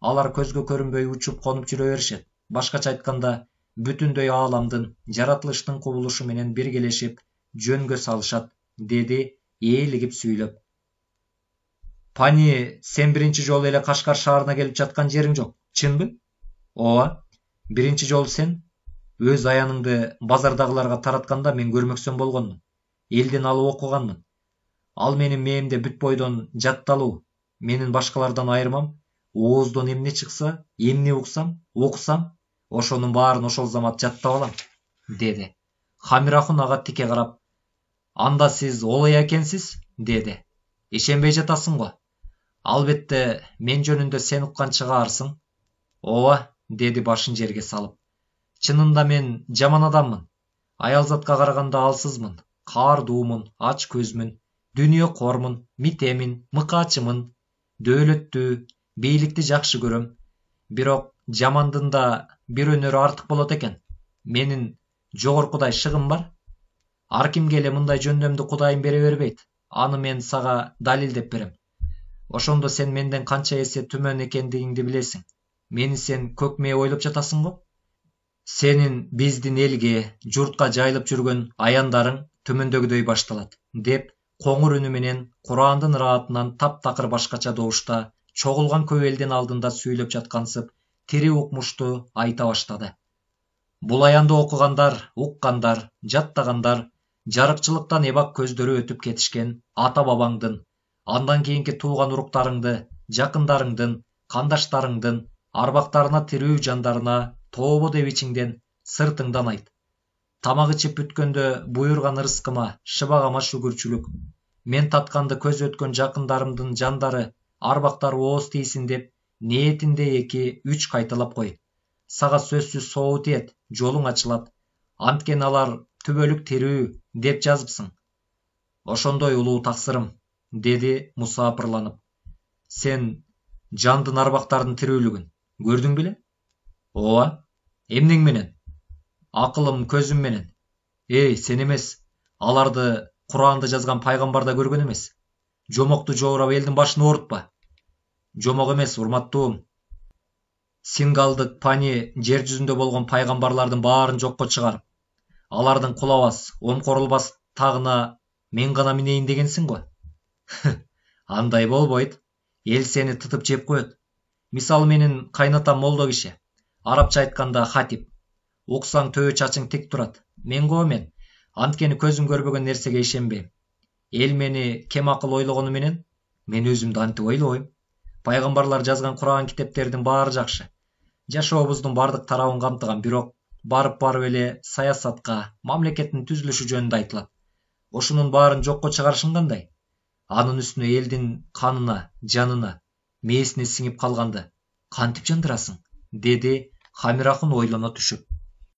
Алар көзгө көрүнбөй учуп конуп жүрө беришет. Башкача айтканда, бүтүндөй ааламдын жаратылыштын кубулушу менен биргелешип жөнгө салышат, деди ээлигип сүйлөп. Пани, сен биринчи жолу эле Кашкар шаарына келип жаткан жериң жок, чынбы? Ооба, биринчи жолу сен өз аяныңды базардагыларга таратканда мен көрмөксөн болгонмун. Элден алып окуганмын. Ал менин мээмде бүт бойдон жатталуу. Менин башкалардан айырмам, ооздон эмне чыкса, эмне уксам, окусам, ошонун баарын ошол замат жаттап алам, деди. Хамирахун ага тике карап, анда сиз олай экенсиз, деди. Ишенбей жатасың го? Албетте, мен жөнүндө сен уккан чыгаарсың. Ооба, деди башын жерге салып. Чынында мен жаман адаммын. Аялзатка караганда алсызмын, каардуумун, ач көзмүн, дүйнө кормун, митемин, мыкаачымын, дөөлөттү, бийликти жакшы көрөм. Бирок жамандын да бир өнөрү артык болот экен. Менин жогоркудай шыгым бар. Ар кимге эле мындай жөндөмдү Кудайым бере бербейт. Аны мен сага далилдеп берем. Ошондо сен менден канча эсе түмөн экендигиңди билесиң. Мени сен көк мээ ойлоп жатасың го? Сенин биздин элге, журтка жайылып жүргөн аяндарың төмөндөгүдөй башталат, деп коңур үнү менен Курандын ыраатынан таптакыр башкача добушта чогулган көп элдин алдында сүйлөп жаткансып, тири укмушту айта баштады. Бул аянды окугандар, уккандар, жаттагандар, жарыкчылыктан эбак көздөрү өтүп кетишкен ата бабаңдын, андан кийинки тууган уруктарыңды, жакындарыңдын, кандаштарыңдын, арбактарына тирүү жандарына тообо деп ичиңден сыртыңдан айт. Тамак ичип бүткөндө буйрган ырыскыма, шыбагама шүгүрчүлүк. Мен татканды көз өткөн жакындарымдын жандары, арбактары ооз тийсин деп, ниетинде 2-3 кайталап кой. Сага сөзсүз соо тиет, жолуң ачылат. Анткени алар түбөлүк тирүү деп жазыпсың. Ошондой улуу таксырым, деди мусапырланып. Сен жандын арбактардын тирүүлүгүн көрдүң беле? Ооба. Эмнең менен? Акылым көзүм менен. Сен эмес, аларды Кур'анды жазган пайгамбарда көргөн эмес. Жомокту жоорап элдин башын оорутпа. Жомок эмес, урматтуум. Сингалдык Пани жер жүзүндө болгон пайгамбарлардын баарын жокко чыгарып, алардын кулабас, омкорулбас тагына мен гана минейин дегенсиң го. Андай болбойт. Эл сени тытып жеп коет. Мисалы менин кайнатам молдо киши. Арабча айтканда хатип. Уксаң төбө чачың тик турат. Мен го мен. Анткени көзүм көрбөгөн нерсеге ишенбейм. Эл мени кем акыл ойлогону менен, мен өзүмдү антип ойлойм. Пайгамбарлар жазган Кур'ан китептердин баары жакшы. Жашообуздун бардык тарабын камтыган, бирок барып эле саясатка, мамлекеттин түзүлүшү жөнүндө айтылат. Ошунун баарын жокко чыгарышың кандай? Анын үстүнө элдин канына, жанына, мээсине сиңип калганды кантип жандырасың? Деди Хамирахун ойлоно түшүп.